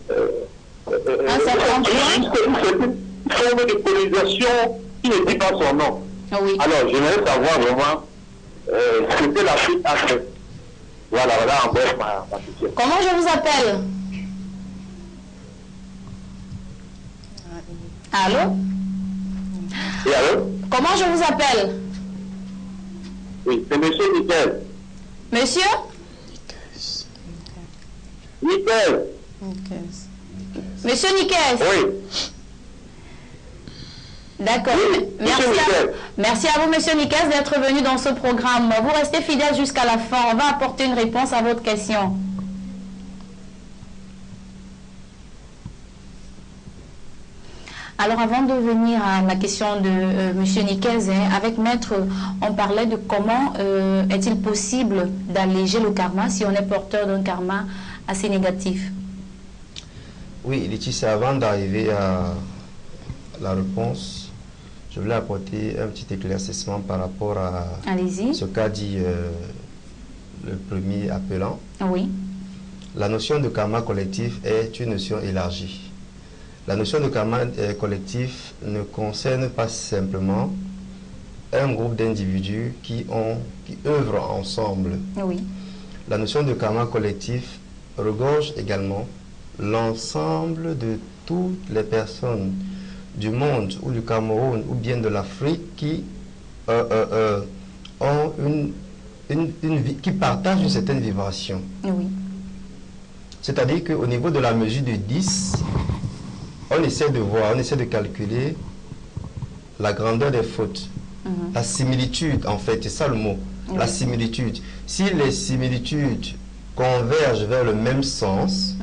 Speaker 12: une forme de colonisation qui ne dit pas son nom.
Speaker 1: Oui.
Speaker 12: Alors, j'aimerais savoir vraiment ce que l'Afrique a fait. Voilà en bref ma question.
Speaker 1: Comment je vous appelle?
Speaker 12: Et allô?
Speaker 1: Comment je vous appelle?
Speaker 12: Oui, c'est monsieur Nickel.
Speaker 1: Monsieur
Speaker 12: Nickel.
Speaker 1: Monsieur Nikes.
Speaker 12: Oui.
Speaker 1: D'accord. Merci à vous, monsieur Nikes, d'être venu dans ce programme. Vous restez fidèle jusqu'à la fin. On va apporter une réponse à votre question. Alors, avant de venir à la question de monsieur Nikes, avec Maître, on parlait de comment est-il possible d'alléger le karma si on est porteur d'un karma assez négatif.
Speaker 2: Oui, Laetitia, avant d'arriver à la réponse, je voulais apporter un petit éclaircissement par rapport à ce qu'a dit le premier appelant.
Speaker 1: Oui.
Speaker 2: La notion de karma collectif est une notion élargie. La notion de karma collectif ne concerne pas simplement un groupe d'individus qui œuvrent ensemble.
Speaker 1: Oui.
Speaker 2: La notion de karma collectif regorge également l'ensemble de toutes les personnes du monde ou du Cameroun ou bien de l'Afrique qui ont qui partagent une certaine vibration.
Speaker 1: Oui.
Speaker 2: C'est-à-dire qu'au niveau de la mesure de 10, on essaie de voir, on essaie de calculer la grandeur des fautes. La similitude, en fait, c'est ça le mot. Oui. La similitude. Si les similitudes convergent vers le même sens,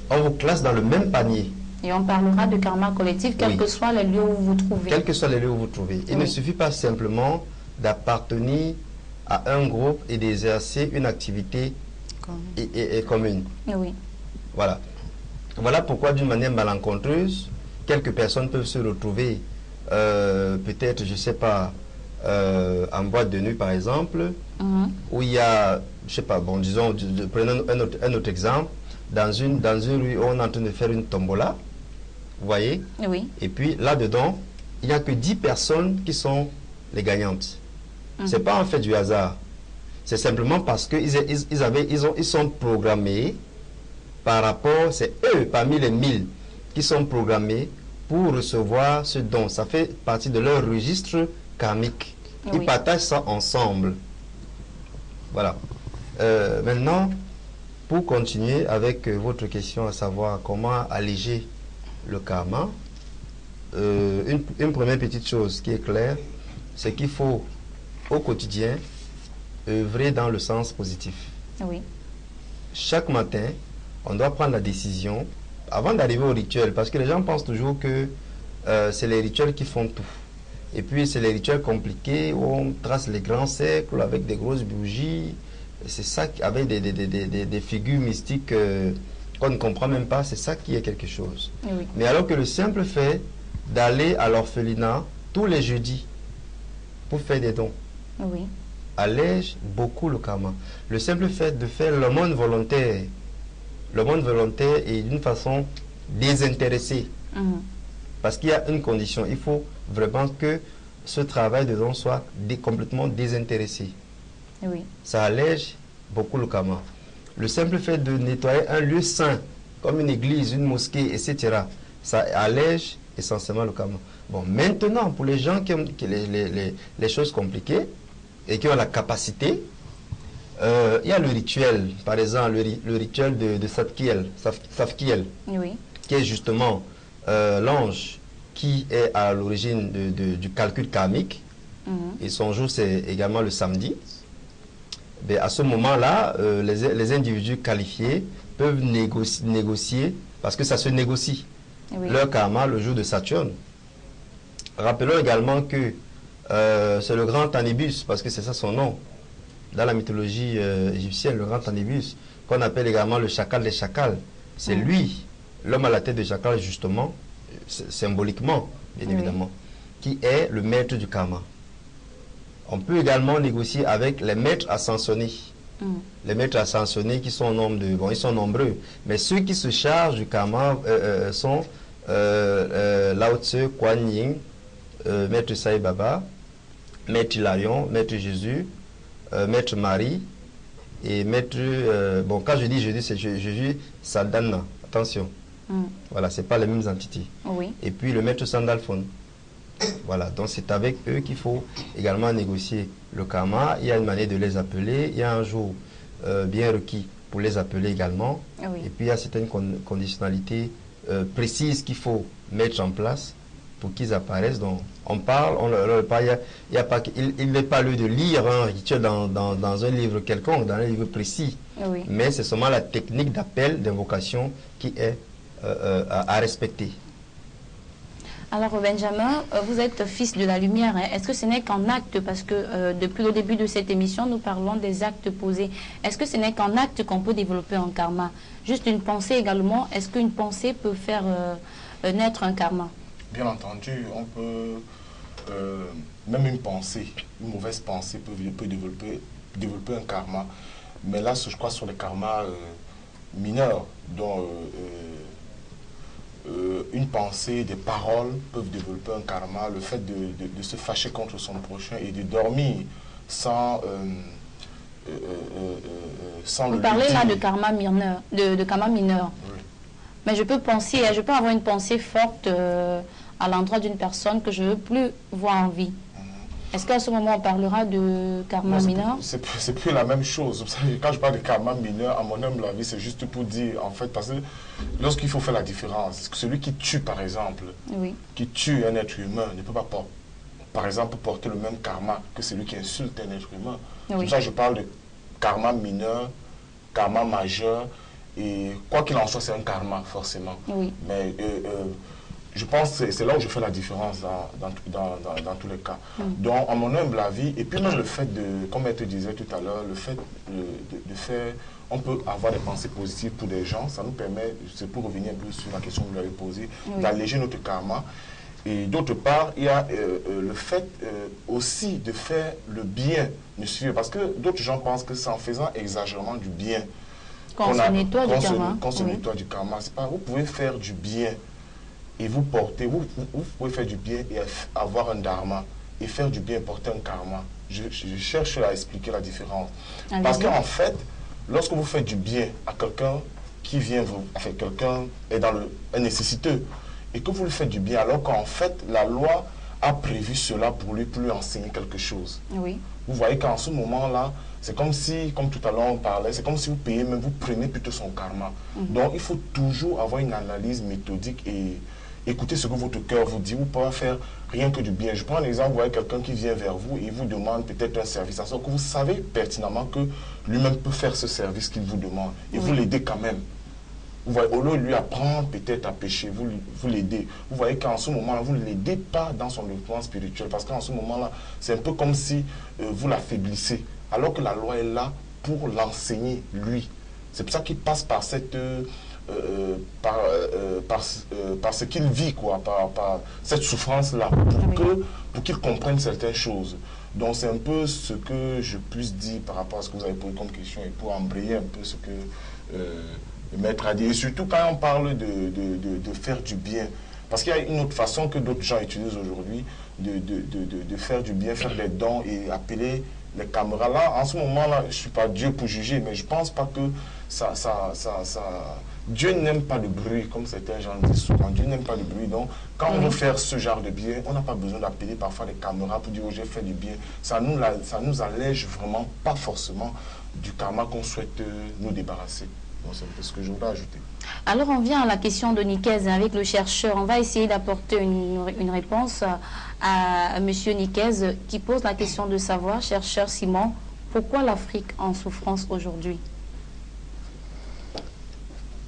Speaker 2: on vous classe dans le même panier.
Speaker 1: Et on parlera de karma collectif, quels que soient les lieux où vous vous trouvez.
Speaker 2: Quels que soient les lieux où vous vous trouvez. Il ne suffit pas simplement d'appartenir à un groupe et d'exercer une activité commune.
Speaker 1: Oui.
Speaker 2: Voilà. Voilà pourquoi, d'une manière malencontreuse, quelques personnes peuvent se retrouver, peut-être, je ne sais pas, en boîte de nuit, par exemple, où il y a, je ne sais pas, bon, disons, prenons un autre exemple, dans une rue où on est en train de faire une tombola, vous voyez?
Speaker 1: Oui.
Speaker 2: Et puis, là-dedans, il n'y a que 10 personnes qui sont les gagnantes. Ce n'est pas en fait du hasard. C'est simplement parce qu'ils sont programmés par rapport, c'est eux, parmi les 1000, qui sont programmés pour recevoir ce don. Ça fait partie de leur registre karmique.
Speaker 1: Oui.
Speaker 2: Ils partagent ça ensemble. Voilà. Maintenant, pour continuer avec votre question, à savoir comment alléger le karma, une première petite chose qui est claire, c'est qu'il faut au quotidien œuvrer dans le sens positif.
Speaker 1: Oui.
Speaker 2: Chaque matin, on doit prendre la décision, avant d'arriver au rituel, parce que les gens pensent toujours que c'est les rituels qui font tout. Et puis c'est les rituels compliqués où on trace les grands cercles avec des grosses bougies. C'est ça, avec des figures mystiques qu'on ne comprend même pas, c'est ça qui est quelque chose.
Speaker 1: Oui.
Speaker 2: Mais alors que le simple fait d'aller à l'orphelinat tous les jeudis pour faire des dons,
Speaker 1: oui,
Speaker 2: allège beaucoup le karma. Le simple fait de faire l'aumône volontaire est d'une façon désintéressée. Parce qu'il y a une condition, il faut vraiment que ce travail de don soit complètement désintéressé.
Speaker 1: Oui.
Speaker 2: Ça allège beaucoup le karma. Le simple fait de nettoyer un lieu saint, comme une église, une mosquée, etc., ça allège essentiellement le karma. Bon, maintenant, pour les gens qui ont les choses compliquées et qui ont la capacité, il y a le rituel, par exemple, le rituel de Safkiel,
Speaker 1: oui,
Speaker 2: qui est justement l'ange qui est à l'origine du calcul karmique. Et son jour, c'est également le samedi. Mais à ce moment-là, les individus qualifiés peuvent négocier, parce que ça se négocie, oui, leur karma le jour de Saturne. Rappelons également que c'est le grand Anubis, parce que c'est ça son nom, dans la mythologie égyptienne, le grand Anubis, qu'on appelle également le chacal des chacals. C'est lui, l'homme à la tête de chacal, justement, symboliquement, bien évidemment, qui est le maître du karma. On peut également négocier avec les maîtres ascensionnés. Les maîtres ascensionnés qui sont ils sont nombreux. Mais ceux qui se chargent du karma sont Lao Tse, Kuan Yin, Maître Sai Baba, Maître Hilarion, Maître Jésus, Maître Marie et Maître... bon, quand je dis Jésus, c'est Jésus Sadhana. Attention. Voilà, ce n'est pas les mêmes entités.
Speaker 1: Oui.
Speaker 2: Et puis le Maître Sandalphon. Voilà, donc c'est avec eux qu'il faut également négocier le karma. Il y a une manière de les appeler, il y a un jour bien requis pour les appeler également.
Speaker 1: Oui.
Speaker 2: Et puis il y a certaines conditionnalités précises qu'il faut mettre en place pour qu'ils apparaissent. Donc on parle, il n'est pas lieu de lire un rituel dans un livre quelconque, dans un livre précis.
Speaker 1: Oui.
Speaker 2: Mais c'est seulement la technique d'appel, d'invocation qui est à respecter.
Speaker 1: Alors Benjamin, vous êtes fils de la lumière. Hein. Est-ce que ce n'est qu'en acte, parce que depuis le début de cette émission, nous parlons des actes posés. Est-ce que ce n'est qu'en acte qu'on peut développer un karma? Juste une pensée également, est-ce qu'une pensée peut faire naître un karma?
Speaker 5: Bien entendu, on peut, même une pensée, une mauvaise pensée peut développer un karma. Mais là, je crois sur les karmas mineurs, dont une pensée, des paroles peuvent développer un karma. Le fait de se fâcher contre son prochain et de dormir sans
Speaker 1: Vous parlez là de karma mineur, de karma mineur.
Speaker 5: Oui.
Speaker 1: Mais je peux penser, je peux avoir une pensée forte à l'endroit d'une personne que je ne veux plus voir en vie. Est-ce qu'à ce moment on parlera de karma mineur?
Speaker 5: C'est plus la même chose. Quand je parle de karma mineur, à mon humble avis, c'est juste pour dire, en fait, parce que lorsqu'il faut faire la différence, celui qui tue, par exemple,
Speaker 1: oui,
Speaker 5: qui tue un être humain, ne peut pas, par exemple, porter le même karma que celui qui insulte un être humain. Oui. C'est pour ça que je parle de karma mineur, karma majeur, et quoi qu'il en soit, c'est un karma, forcément.
Speaker 1: Oui.
Speaker 5: Mais je pense que c'est là où je fais la différence dans tous les cas. Donc, à mon humble avis, et puis même le fait de, comme elle te disait tout à l'heure, le fait de faire, on peut avoir des pensées positives pour des gens, ça nous permet, c'est pour revenir un peu sur la question que vous l'avez posée, oui, d'alléger notre karma. Et d'autre part, il y a le fait aussi de faire le bien, parce que d'autres gens pensent que c'est en faisant exagérément du bien
Speaker 1: qu'on se nettoie du karma.
Speaker 5: Qu'on se nettoie du karma. C'est pas, vous pouvez faire du bien et vous porter, vous pouvez faire du bien et avoir un dharma, et faire du bien et porter un karma. Je cherche à expliquer la différence. Parce qu'en fait, lorsque vous faites du bien à quelqu'un qui vient vous, enfin quelqu'un est dans un nécessiteux, et que vous lui faites du bien, alors qu'en fait, la loi a prévu cela pour lui enseigner quelque chose.
Speaker 1: Oui.
Speaker 5: Vous voyez qu'en ce moment-là, c'est comme si, comme tout à l'heure on parlait, c'est comme si vous payez, mais vous prenez plutôt son karma. Donc il faut toujours avoir une analyse méthodique et écoutez ce que votre cœur vous dit. Vous ne pouvez pas faire rien que du bien. Je prends un exemple, vous voyez quelqu'un qui vient vers vous et vous demande peut-être un service, alors que vous savez pertinemment que lui-même peut faire ce service qu'il vous demande. Et vous l'aidez quand même. Vous voyez, au lieu de lui apprendre peut-être à pécher, vous l'aidez. Vous voyez qu'en ce moment-là, vous ne l'aidez pas dans son développement spirituel, parce qu'en ce moment-là, c'est un peu comme si vous l'affaiblissez, alors que la loi est là pour l'enseigner, lui. C'est pour ça qu'il passe par cette... par ce qu'il vit, quoi, par cette souffrance-là, pour qu'il comprenne certaines choses. Donc c'est un peu ce que je puisse dire par rapport à ce que vous avez posé comme question, et pour embrayer un peu ce que le maître a dit. Et surtout quand on parle de faire du bien, parce qu'il y a une autre façon que d'autres gens utilisent aujourd'hui de faire du bien, faire des dons et appeler les caméras. Là, en ce moment-là, je ne suis pas Dieu pour juger, mais je ne pense pas que Dieu n'aime pas le bruit, comme certains gens disent souvent. Dieu n'aime pas le bruit. Donc, quand on veut faire ce genre de bien, on n'a pas besoin d'appeler parfois les caméras pour dire oh, j'ai fait du bien. Ça nous allège vraiment pas forcément du karma qu'on souhaite nous débarrasser. Donc, c'est ce que je voudrais ajouter.
Speaker 1: Alors, on vient à la question de Nicaise avec le chercheur. On va essayer d'apporter une réponse à M. Nicaise qui pose la question de savoir, chercheur Simon, pourquoi l'Afrique en souffrance aujourd'hui?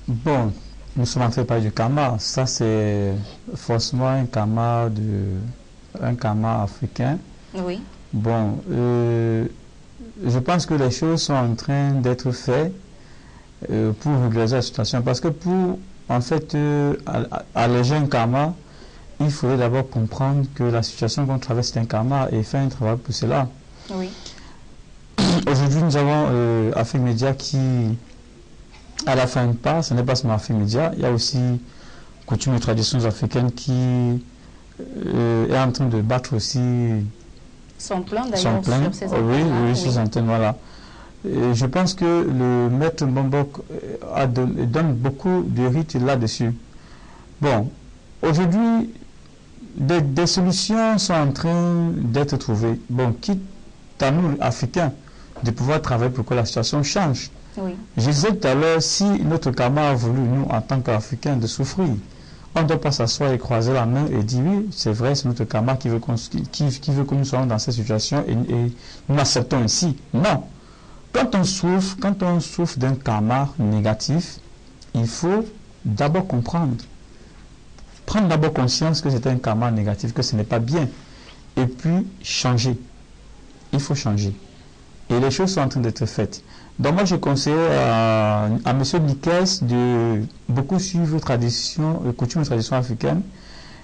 Speaker 4: Bon, nous sommes en fait pas du karma. Ça, c'est forcément un karma africain.
Speaker 1: Oui.
Speaker 4: Bon, je pense que les choses sont en train d'être faites pour régulariser la situation. Parce que pour, en fait, alléger un karma, il faudrait d'abord comprendre que la situation qu'on traverse est un karma et faire un travail pour cela.
Speaker 1: Oui.
Speaker 4: Aujourd'hui, nous avons Afrique Média qui... à la fin de part, ce n'est pas seulement Afrique Média, il y a aussi coutumes et traditions africaines qui est en train de battre aussi
Speaker 1: son plein d'ailleurs sur ces antennes.
Speaker 4: Oui, sur ces antennes, voilà. Et je pense que le maître Mbambok donne beaucoup de rites là-dessus. Bon, aujourd'hui, des solutions sont en train d'être trouvées. Bon, quitte à nous, Africains, de pouvoir travailler pour que la situation change.
Speaker 1: Oui.
Speaker 4: Je disais tout à l'heure, si notre karma a voulu, nous, en tant qu'Africains, de souffrir, on ne doit pas s'asseoir et croiser la main et dire oui, c'est vrai, c'est notre karma qui veut que nous soyons dans cette situation et nous l'acceptons ainsi. Non. Quand on souffre d'un karma négatif, il faut d'abord comprendre. Prendre d'abord conscience que c'est un karma négatif, que ce n'est pas bien. Et puis changer. Il faut changer. Et les choses sont en train d'être faites. Donc moi je conseille à M. Nikes de beaucoup suivre coutumes et traditions africaines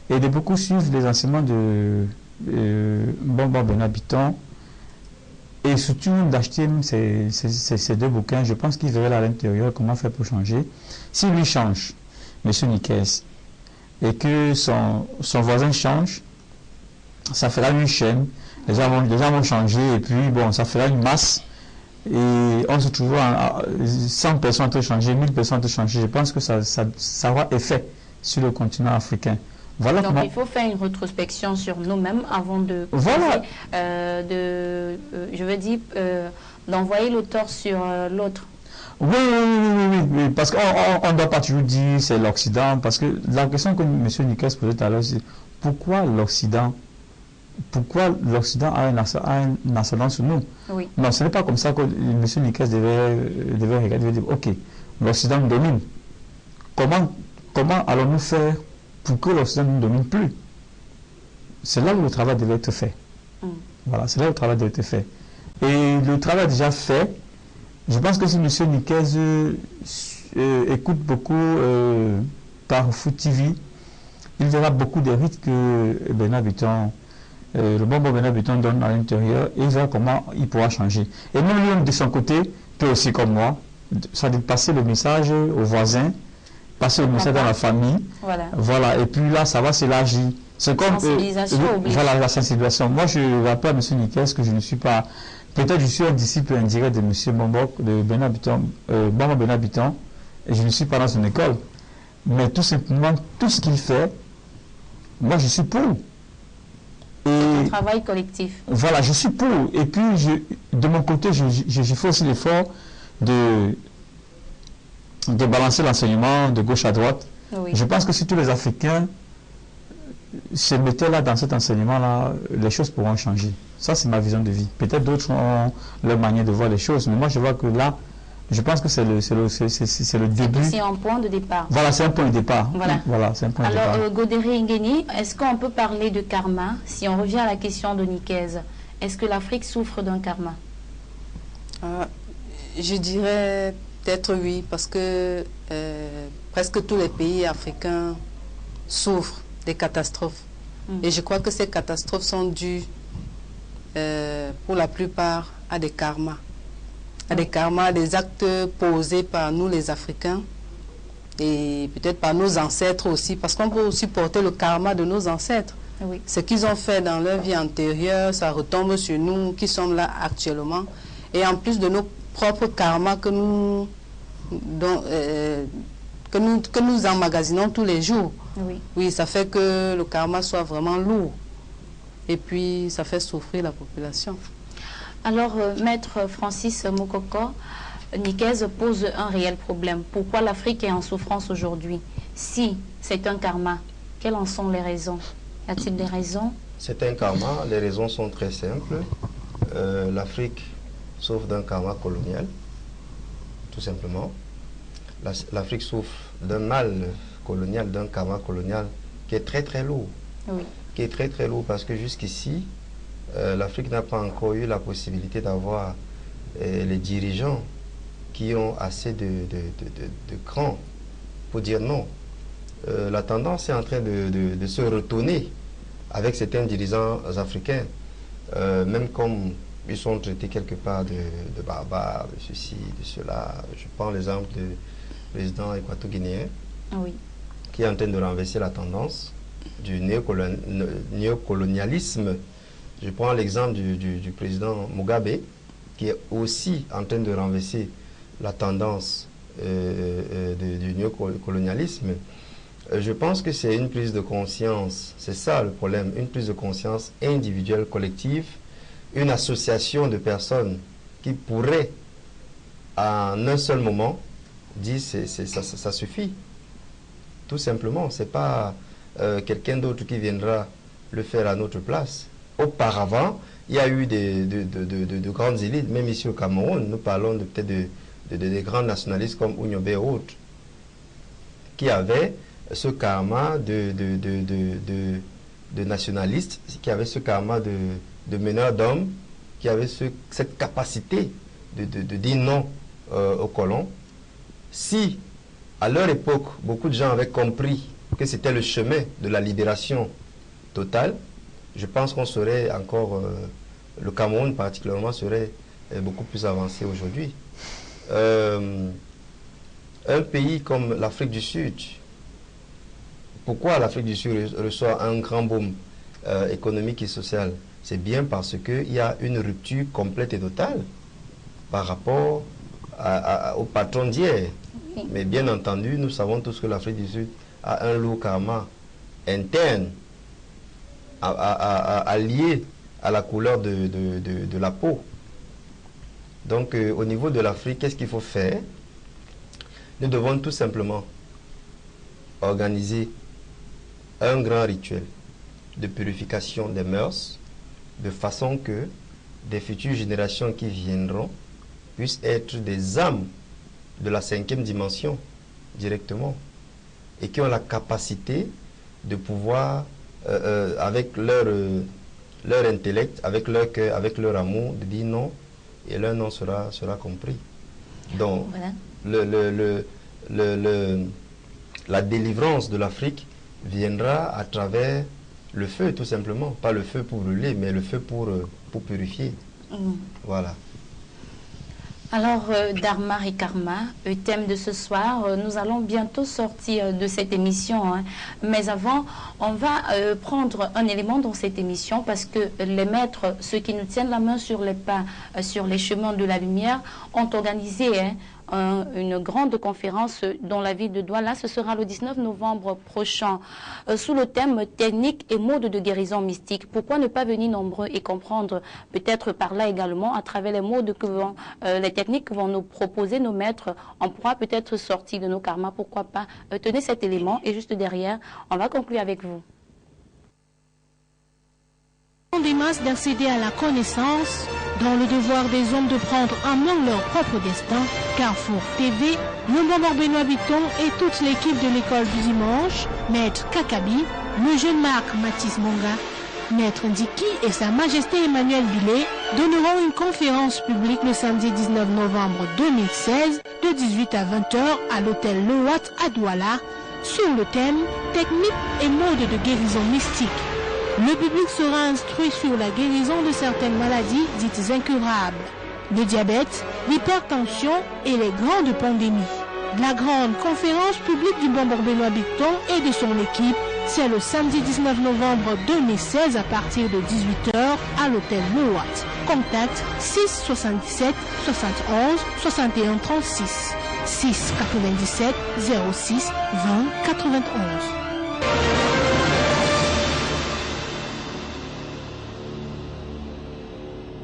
Speaker 4: et de beaucoup suivre les enseignements de Mbombo Benoît Bitton et surtout d'acheter ces deux bouquins. Je pense qu'il verrait là à l'intérieur comment faire pour changer. S'il lui change, M. Nikes, et que son voisin change, ça fera une chaîne, les gens vont changer et puis bon, ça fera une masse. Et on se trouve 100 personnes ont changé, 1000 personnes ont changé. Je pense que ça aura effet sur le continent africain. Voilà.
Speaker 1: Donc il faut faire une rétrospection sur nous-mêmes avant de,
Speaker 4: voilà.
Speaker 1: Je veux dire, d'envoyer le tort sur l'autre.
Speaker 4: Oui, parce qu'on ne doit pas toujours dire c'est l'Occident, parce que la question que M. Nikes posait tout à l'heure, c'est pourquoi l'Occident a un ascendant sur nous.
Speaker 1: Oui.
Speaker 4: Non, ce n'est pas comme ça que M. Nikes devait regarder, devait dire, ok, l'Occident nous domine. Comment allons-nous faire pour que l'Occident ne nous domine plus? C'est là où le travail devait être fait. Voilà, c'est là où le travail devait être fait. Et le travail déjà fait, je pense que si M. Nikes écoute beaucoup Carrefour TV, il verra beaucoup des rites que Benoît Bitton, le bon Benoît Bitton donne à l'intérieur, et il verra comment il pourra changer. Et même lui, de son côté, peut aussi comme moi, ça dit passer le message aux voisins, passer le message dans la famille. Voilà. Et puis là, ça va s'élargir. C'est comme voilà, la sensibilisation. Moi, je rappelle à M. Nikes que je ne suis pas. Peut-être je suis un disciple indirect de M. Benoît Bitton, et je ne suis pas dans une école. Mais tout simplement, tout ce qu'il fait, moi je suis pour.
Speaker 1: Un travail collectif.
Speaker 4: Voilà, je suis pour. Et puis, de mon côté, je fais aussi l'effort de balancer l'enseignement de gauche à droite.
Speaker 1: Oui.
Speaker 4: Je pense que si tous les Africains se mettaient là dans cet enseignement-là, les choses pourront changer. Ça, c'est ma vision de vie. Peut-être d'autres ont leur manière de voir les choses, mais moi, je vois que là, je pense que c'est le début.
Speaker 1: C'est un point de départ.
Speaker 4: Voilà, c'est un point de départ.
Speaker 1: Voilà
Speaker 4: c'est un point de départ.
Speaker 1: Alors, Goderi Ngeni, est-ce qu'on peut parler de karma? Si on revient à la question de Nikes, est-ce que l'Afrique souffre d'un karma?
Speaker 3: Je dirais peut-être oui, parce que presque tous les pays africains souffrent des catastrophes. Et je crois que ces catastrophes sont dues pour la plupart à des karmas. Des actes posés par nous les Africains et peut-être par nos ancêtres aussi, parce qu'on peut aussi porter le karma de nos ancêtres.
Speaker 1: Oui.
Speaker 3: Ce qu'ils ont fait dans leur vie antérieure, ça retombe sur nous qui sommes là actuellement. Et en plus de nos propres karmas que nous emmagasinons tous les jours. Oui, ça fait que le karma soit vraiment lourd. Et puis, ça fait souffrir la population.
Speaker 1: Alors, Maître Francis Mokoko, Nikes pose un réel problème. Pourquoi l'Afrique est en souffrance aujourd'hui? Si c'est un karma, quelles en sont les raisons? Y a-t-il des raisons?
Speaker 2: C'est un karma. Les raisons sont très simples. L'Afrique souffre d'un karma colonial, tout simplement. L'Afrique souffre d'un mal colonial, d'un karma colonial qui est très très lourd.
Speaker 1: Oui.
Speaker 2: Qui est très très lourd parce que jusqu'ici, l'Afrique n'a pas encore eu la possibilité d'avoir les dirigeants qui ont assez de cran pour dire non. La tendance est en train de se retourner avec certains dirigeants africains, même comme ils sont traités quelque part de barbares, de ceci, de cela. Je prends l'exemple du président équato-guinéen qui est en train de renverser la tendance du néocolonialisme. Je prends l'exemple du président Mugabe, qui est aussi en train de renverser la tendance du néocolonialisme. Je pense que c'est une prise de conscience, c'est ça le problème, une prise de conscience individuelle, collective, une association de personnes qui pourraient, en un seul moment, dire ça suffit. Tout simplement, c'est pas quelqu'un d'autre qui viendra le faire à notre place. Auparavant, il y a eu de grandes élites, même ici au Cameroun, nous parlons peut-être de grands nationalistes comme Ounyobe et autres, qui avaient ce karma de nationalistes, qui avaient ce karma de meneurs d'hommes, qui avaient cette capacité de dire non aux colons. Si, à leur époque, beaucoup de gens avaient compris que c'était le chemin de la libération totale, je pense qu'on serait encore, le Cameroun particulièrement, serait beaucoup plus avancé aujourd'hui. Un pays comme l'Afrique du Sud, pourquoi l'Afrique du Sud reçoit un grand boom économique et social? C'est bien parce qu'il y a une rupture complète et totale par rapport au patron d'hier. Mais bien entendu, nous savons tous que l'Afrique du Sud a un lourd karma interne allié à la couleur de la peau. Donc au niveau de l'Afrique, qu'est-ce qu'il faut faire? Nous devons tout simplement organiser un grand rituel de purification des mœurs, de façon que des futures générations qui viendront puissent être des âmes de la 5e dimension directement, et qui ont la capacité de pouvoir, avec leur intellect, avec leur cœur, avec leur amour, de dire non, et leur non sera compris. Donc, voilà. La délivrance de l'Afrique viendra à travers le feu, tout simplement. Pas le feu pour brûler, mais le feu pour purifier. Voilà.
Speaker 1: Alors, Dharma et Karma, le thème de ce soir, nous allons bientôt sortir de cette émission. Hein. Mais avant, on va prendre un élément dans cette émission parce que les maîtres, ceux qui nous tiennent la main sur les pas, sur les chemins de la lumière, ont organisé une grande conférence dans la ville de Douala. Ce sera le 19 novembre prochain, sous le thème technique et mode de guérison mystique. Pourquoi ne pas venir nombreux et comprendre peut-être par là également, à travers les modes que vont, les techniques que vont nous proposer nos maîtres, on pourra peut-être sortir de nos karmas. Pourquoi pas tenez cet élément et juste derrière, on va conclure avec vous.
Speaker 9: Des masses d'accéder à la connaissance, dans le devoir des hommes de prendre en main leur propre destin, Carrefour TV, le Bambor Benoît Bitton et toute l'équipe de l'école du dimanche, Maître Kakabi, le jeune Marc Mathis Monga, Maître Ndiki et Sa Majesté Emmanuel Billet donneront une conférence publique le samedi 19 novembre 2016 de 18 à 20h à l'hôtel Loat à Douala sur le thème technique et mode de guérison mystique. Le public sera instruit sur la guérison de certaines maladies dites incurables, le diabète, l'hypertension et les grandes pandémies. La grande conférence publique du Bambor Benoît Bitton et de son équipe, c'est le samedi 19 novembre 2016 à partir de 18h à l'hôtel Loat. Contact 6 77 71 61 36 6 97 06 20 91.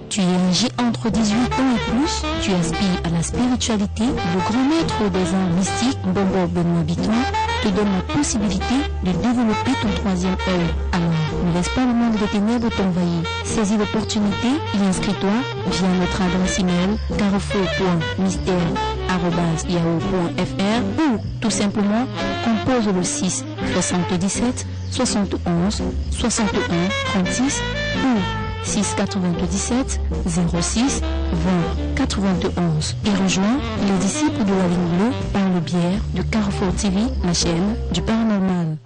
Speaker 8: Tu es âgé entre 18 ans et plus, tu aspires à la spiritualité, le grand maître des arts mystiques, Bambor Benoît Bitton, te donne la possibilité de développer ton troisième œil. Alors, ne laisse pas le monde des ténèbres t'envahir. Saisis l'opportunité et inscris-toi via notre adresse email carrefour.mystère@yahoo.fr ou tout simplement compose le 6 77 71 61 36 ou 6 97 06 20 91 et rejoins les disciples de la ligne bleue par le biais de Carrefour TV, la chaîne du paranormal.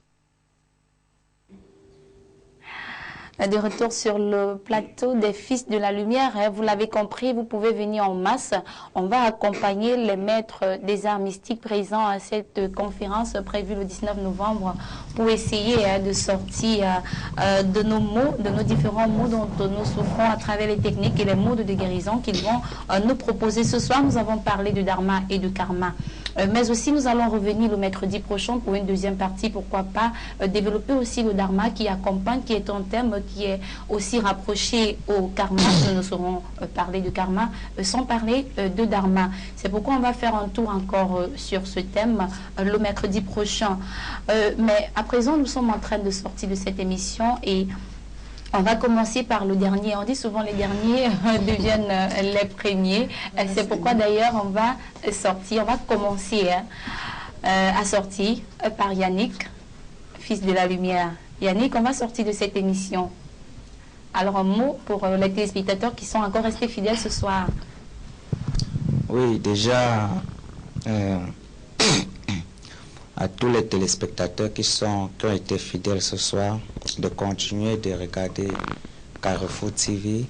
Speaker 1: De retour sur le plateau des Fils de la Lumière, vous l'avez compris, vous pouvez venir en masse. On va accompagner les maîtres des arts mystiques présents à cette conférence prévue le 19 novembre pour essayer de sortir de nos maux, de nos différents maux dont nous souffrons à travers les techniques et les modes de guérison qu'ils vont nous proposer. Ce soir, nous avons parlé de Dharma et de Karma. Mais aussi, nous allons revenir le mercredi prochain pour une deuxième partie. Pourquoi pas développer aussi le dharma qui accompagne, qui est un thème qui est aussi rapproché au karma. Nous saurons parler de karma sans parler de dharma. C'est pourquoi on va faire un tour encore sur ce thème le mercredi prochain. Mais à présent, nous sommes en train de sortir de cette émission et on va commencer par le dernier. On dit souvent les derniers deviennent les premiers. C'est pourquoi d'ailleurs on va commencer à sortir par Yannick, fils de la lumière. Yannick, on va sortir de cette émission. Alors un mot pour les téléspectateurs qui sont encore restés fidèles ce soir.
Speaker 11: Oui, déjà à tous les téléspectateurs qui ont été fidèles ce soir, de continuer de regarder Carrefour TV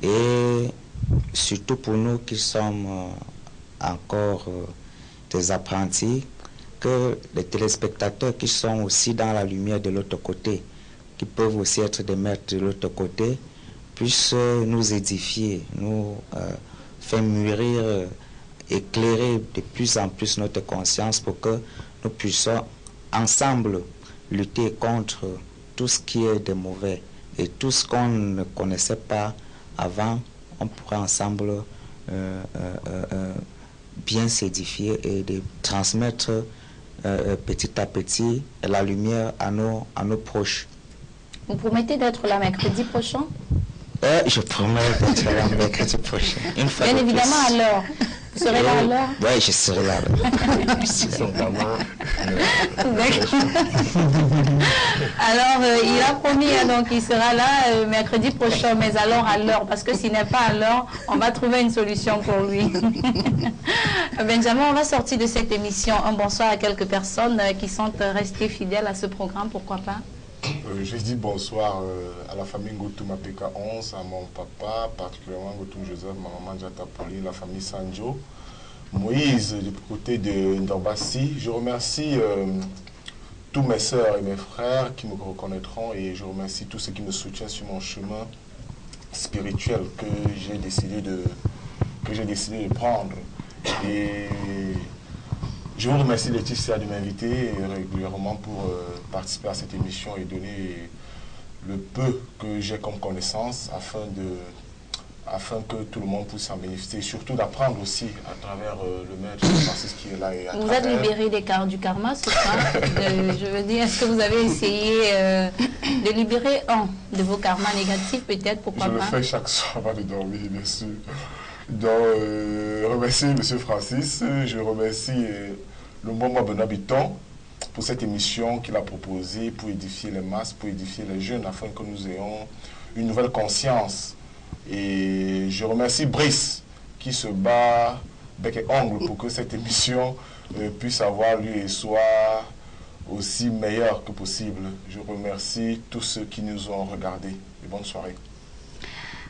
Speaker 11: et surtout pour nous qui sommes encore des apprentis, que les téléspectateurs qui sont aussi dans la lumière de l'autre côté, qui peuvent aussi être des maîtres de l'autre côté, puissent nous édifier, nous faire mûrir, éclairer de plus en plus notre conscience pour que nous puissions ensemble lutter contre tout ce qui est de mauvais et tout ce qu'on ne connaissait pas avant. On pourra ensemble bien s'édifier et de transmettre petit à petit la lumière à nos proches.
Speaker 1: Vous promettez d'être là mercredi prochain?
Speaker 11: Je promets d'être là mercredi prochain.
Speaker 1: Bien évidemment à l'heure. Vous serez là à l'heure?
Speaker 11: Oui, je serai là.
Speaker 1: Alors, il a promis, donc il sera là mercredi prochain, mais alors à l'heure, parce que s'il n'est pas à l'heure, on va trouver une solution pour lui. Benjamin, on va sortir de cette émission. Un bonsoir à quelques personnes qui sont restées fidèles à ce programme, pourquoi pas?
Speaker 5: Je dis bonsoir à la famille Ngoutoum Apeka 11, à mon papa, particulièrement Ngoutoum Joseph, ma maman Jata Poli, la famille Sanjo, Moïse du côté de Ndorbassi. Je remercie tous mes soeurs et mes frères qui me reconnaîtront et je remercie tous ceux qui me soutiennent sur mon chemin spirituel que j'ai décidé de prendre. Et je vous remercie Laetitia de m'inviter régulièrement pour participer à cette émission et donner le peu que j'ai comme connaissance afin que tout le monde puisse en bénéficier et surtout d'apprendre aussi à travers le maître Francis qui est là. Et
Speaker 1: vous êtes libéré du karma ce soir. Je veux dire, est-ce que vous avez essayé de libérer un de vos karmas négatifs peut-être, pourquoi pas?
Speaker 5: Je le fais chaque soir avant de dormir, bien sûr. Donc, remercier M. Francis, je remercie le Momo Benoît Bitton pour cette émission qu'il a proposée pour édifier les masses, pour édifier les jeunes, afin que nous ayons une nouvelle conscience. Et je remercie Brice qui se bat bec et ongle pour que cette émission puisse avoir lieu et soit aussi meilleure que possible. Je remercie tous ceux qui nous ont regardés et bonne soirée.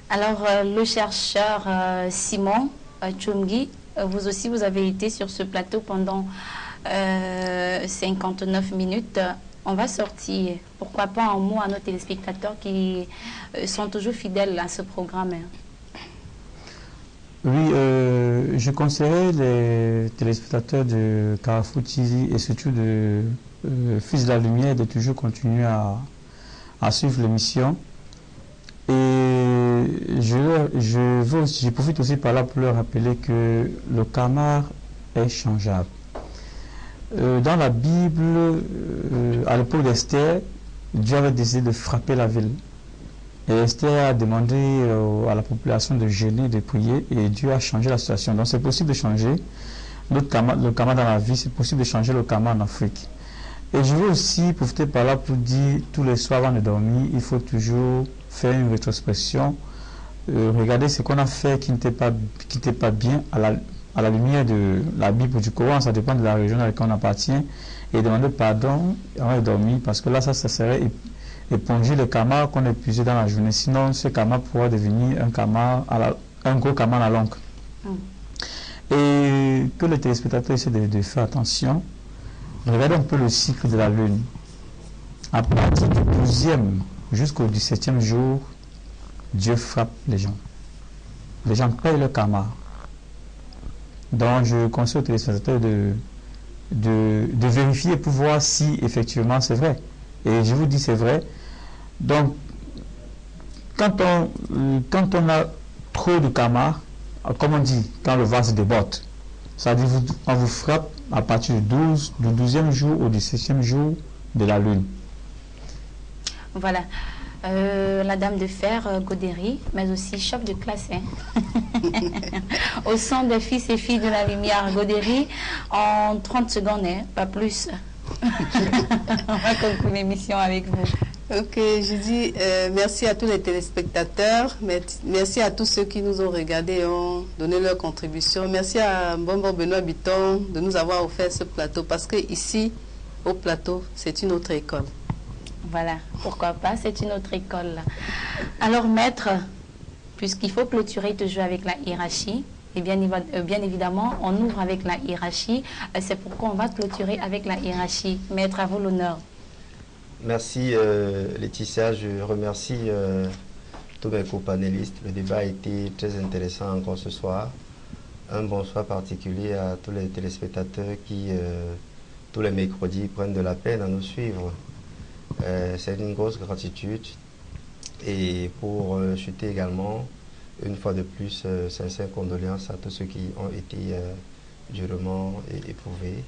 Speaker 5: Alors,
Speaker 1: le chercheur Simon Tchungi, vous aussi, vous avez été sur ce plateau pendant 59 minutes. On va sortir, pourquoi pas un mot à nos téléspectateurs qui sont toujours fidèles à ce programme.
Speaker 4: Oui, je conseillerais les téléspectateurs de Carrefour TV et surtout de Fils de la Lumière de toujours continuer à suivre l'émission. Et je profite aussi par là pour leur rappeler que le karma est changeable. Dans la Bible, à l'époque d'Esther, Dieu avait décidé de frapper la ville. Et Esther a demandé à la population de jeûner, de prier, et Dieu a changé la situation. Donc c'est possible de changer le karma dans la vie, c'est possible de changer le karma en Afrique. Et je veux aussi profiter par là pour dire, tous les soirs avant de dormir, il faut toujours faire une rétrospection, regarder ce qu'on a fait qui n'était pas bien à la lumière de la Bible ou du Coran, ça dépend de la région à laquelle on appartient, et demander pardon avant de dormir, parce que là, ça serait éponger le karma qu'on a épuisé dans la journée. Sinon, ce karma pourra devenir un gros karma à la longue. Et que les téléspectateurs essaient de faire attention. Regardez un peu le cycle de la lune. À partir du 12e jusqu'au 17e jour, Dieu frappe les gens. Les gens payent le karma. Donc je conseille aux téléspectateurs de vérifier pour voir si effectivement c'est vrai. Et je vous dis c'est vrai. Donc quand on a trop de karma, comme on dit, quand le vase déborde, c'est-à-dire on vous frappe à partir du 12e jour ou du 16e jour de la lune.
Speaker 1: Voilà. La dame de fer, Godéry, mais aussi chef de classe. Au son des fils et filles de la lumière, Godéry, en 30 secondes, pas plus. On va conclure l'émission avec vous.
Speaker 3: Ok, je dis merci à tous les téléspectateurs, merci à tous ceux qui nous ont regardés et ont donné leur contribution. Merci à Mbombo Benoît Bitton de nous avoir offert ce plateau, parce que ici, au plateau, c'est une autre école.
Speaker 1: Voilà, pourquoi pas, c'est une autre école. Alors maître, puisqu'il faut clôturer toujours avec la hiérarchie, et bien évidemment, on ouvre avec la hiérarchie, c'est pourquoi on va clôturer avec la hiérarchie. Maître, à vous l'honneur.
Speaker 2: Merci Laetitia, je remercie tous mes co-panélistes. Le débat a été très intéressant encore ce soir. Un bonsoir particulier à tous les téléspectateurs qui, tous les mercredis, prennent de la peine à nous suivre. C'est une grosse gratitude. Et pour chuter également, une fois de plus, sincères condoléances à tous ceux qui ont été durement éprouvés.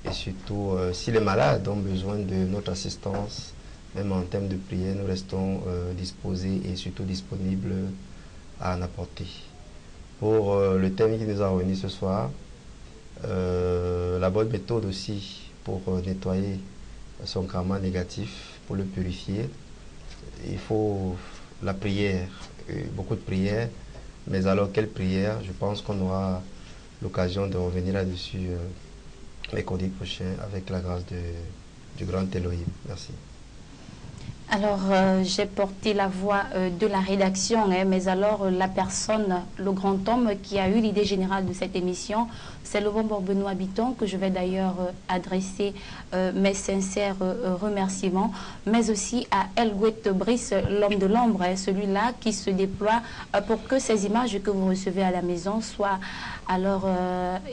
Speaker 2: Et surtout, si les malades ont besoin de notre assistance, même en termes de prière, nous restons disposés et surtout disponibles à en apporter. Pour le thème qui nous a réunis ce soir, la bonne méthode aussi pour nettoyer son karma négatif, pour le purifier, il faut la prière, beaucoup de prières. Mais alors, quelle prière? Je pense qu'on aura l'occasion de revenir là-dessus mercredi prochain avec la grâce du grand Elohim. Merci.
Speaker 1: Alors, j'ai porté la voix de la rédaction, mais alors la personne, le grand homme qui a eu l'idée générale de cette émission, c'est le bon Benoît Bitton, que je vais d'ailleurs adresser mes sincères remerciements, mais aussi à Elguet Brice, l'homme de l'ombre, celui-là qui se déploie pour que ces images que vous recevez à la maison soient alors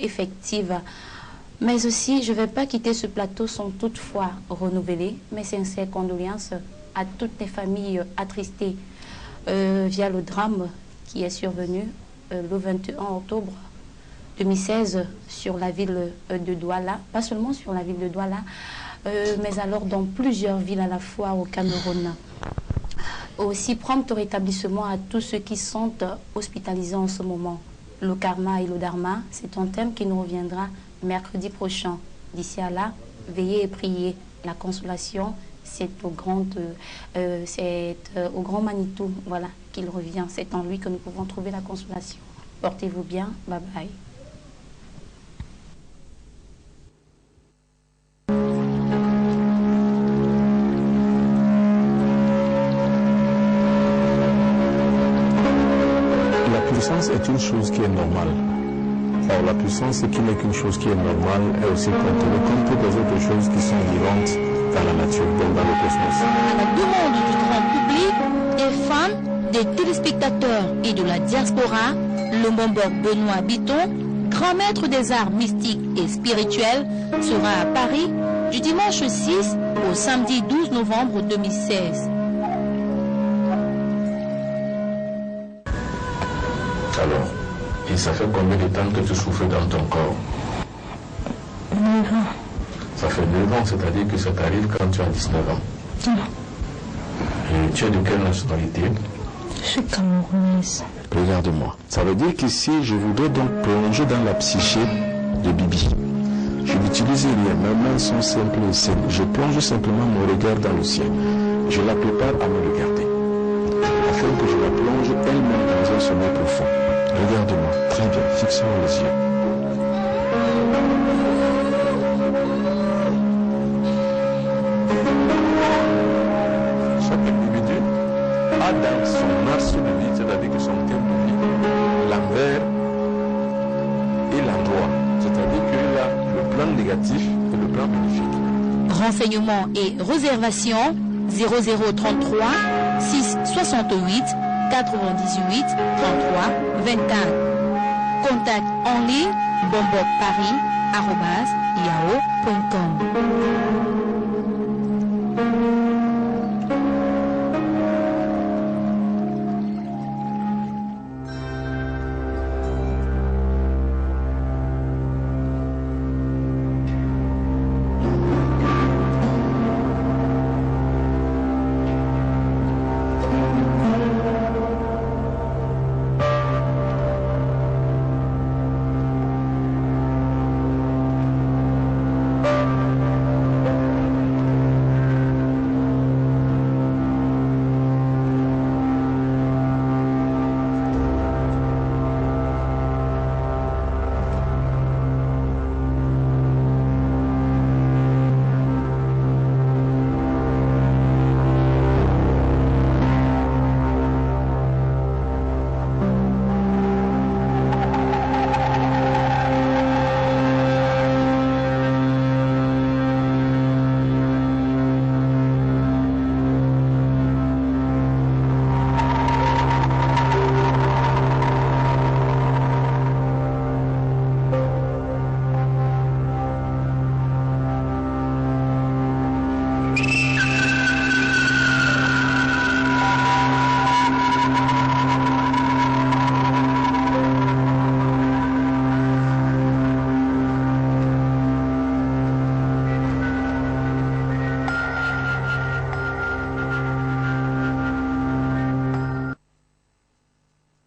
Speaker 1: effectives. Mais aussi, je ne vais pas quitter ce plateau sans toutefois renouveler mes sincères condoléances à toutes les familles attristées via le drame qui est survenu le 21 octobre 2016 sur la ville de Douala, pas seulement sur la ville de Douala, mais alors dans plusieurs villes à la fois au Cameroun. Aussi prompt rétablissement à tous ceux qui sont hospitalisés en ce moment. Le karma et le dharma, c'est un thème qui nous reviendra mercredi prochain. D'ici à là, veillez et priez. La consolation, c'est au grand Manitou, voilà, qu'il revient. C'est en lui que nous pouvons trouver la consolation. Portez-vous bien. Bye bye.
Speaker 10: La puissance est une chose qui est normale. Or, la puissance, qui n'est qu'une chose qui est normale, est aussi contrôlée comme toutes les autres choses qui sont vivantes dans la nature, donc dans le cosmos.
Speaker 8: À la demande du grand public, des fans, des téléspectateurs et de la diaspora, le Mbombo Benoît Bitton, grand maître des arts mystiques et spirituels, sera à Paris du dimanche 6 au samedi 12 novembre 2016.
Speaker 10: Alors, et ça fait combien de temps que tu souffres dans ton corps?
Speaker 13: 9 ans.
Speaker 10: Ça fait 9 ans, c'est-à-dire que ça t'arrive quand tu as 19 ans.
Speaker 13: Non.
Speaker 10: Et tu es de quelle nationalité?
Speaker 13: Je suis camerounaise.
Speaker 10: Regarde-moi. Ça veut dire qu'ici, je voudrais donc plonger dans la psyché de Bibi. Je n'utilise rien, mes mains sont simples et saines. Je plonge simplement mon regard dans le ciel. Je la prépare à me regarder, afin que je la plonge elle-même dans un sommeil profond. Regarde-moi, très bien, fixe-moi les yeux. Chaque individu a dans son axe de vie, c'est-à-dire que son thème de vie, l'envers et l'endroit. C'est-à-dire qu'il a le plan négatif et le plan bénéfique.
Speaker 8: Renseignements et réservations 0033 668 98 33 24. Contact en ligne bombocparis@yahoo.com.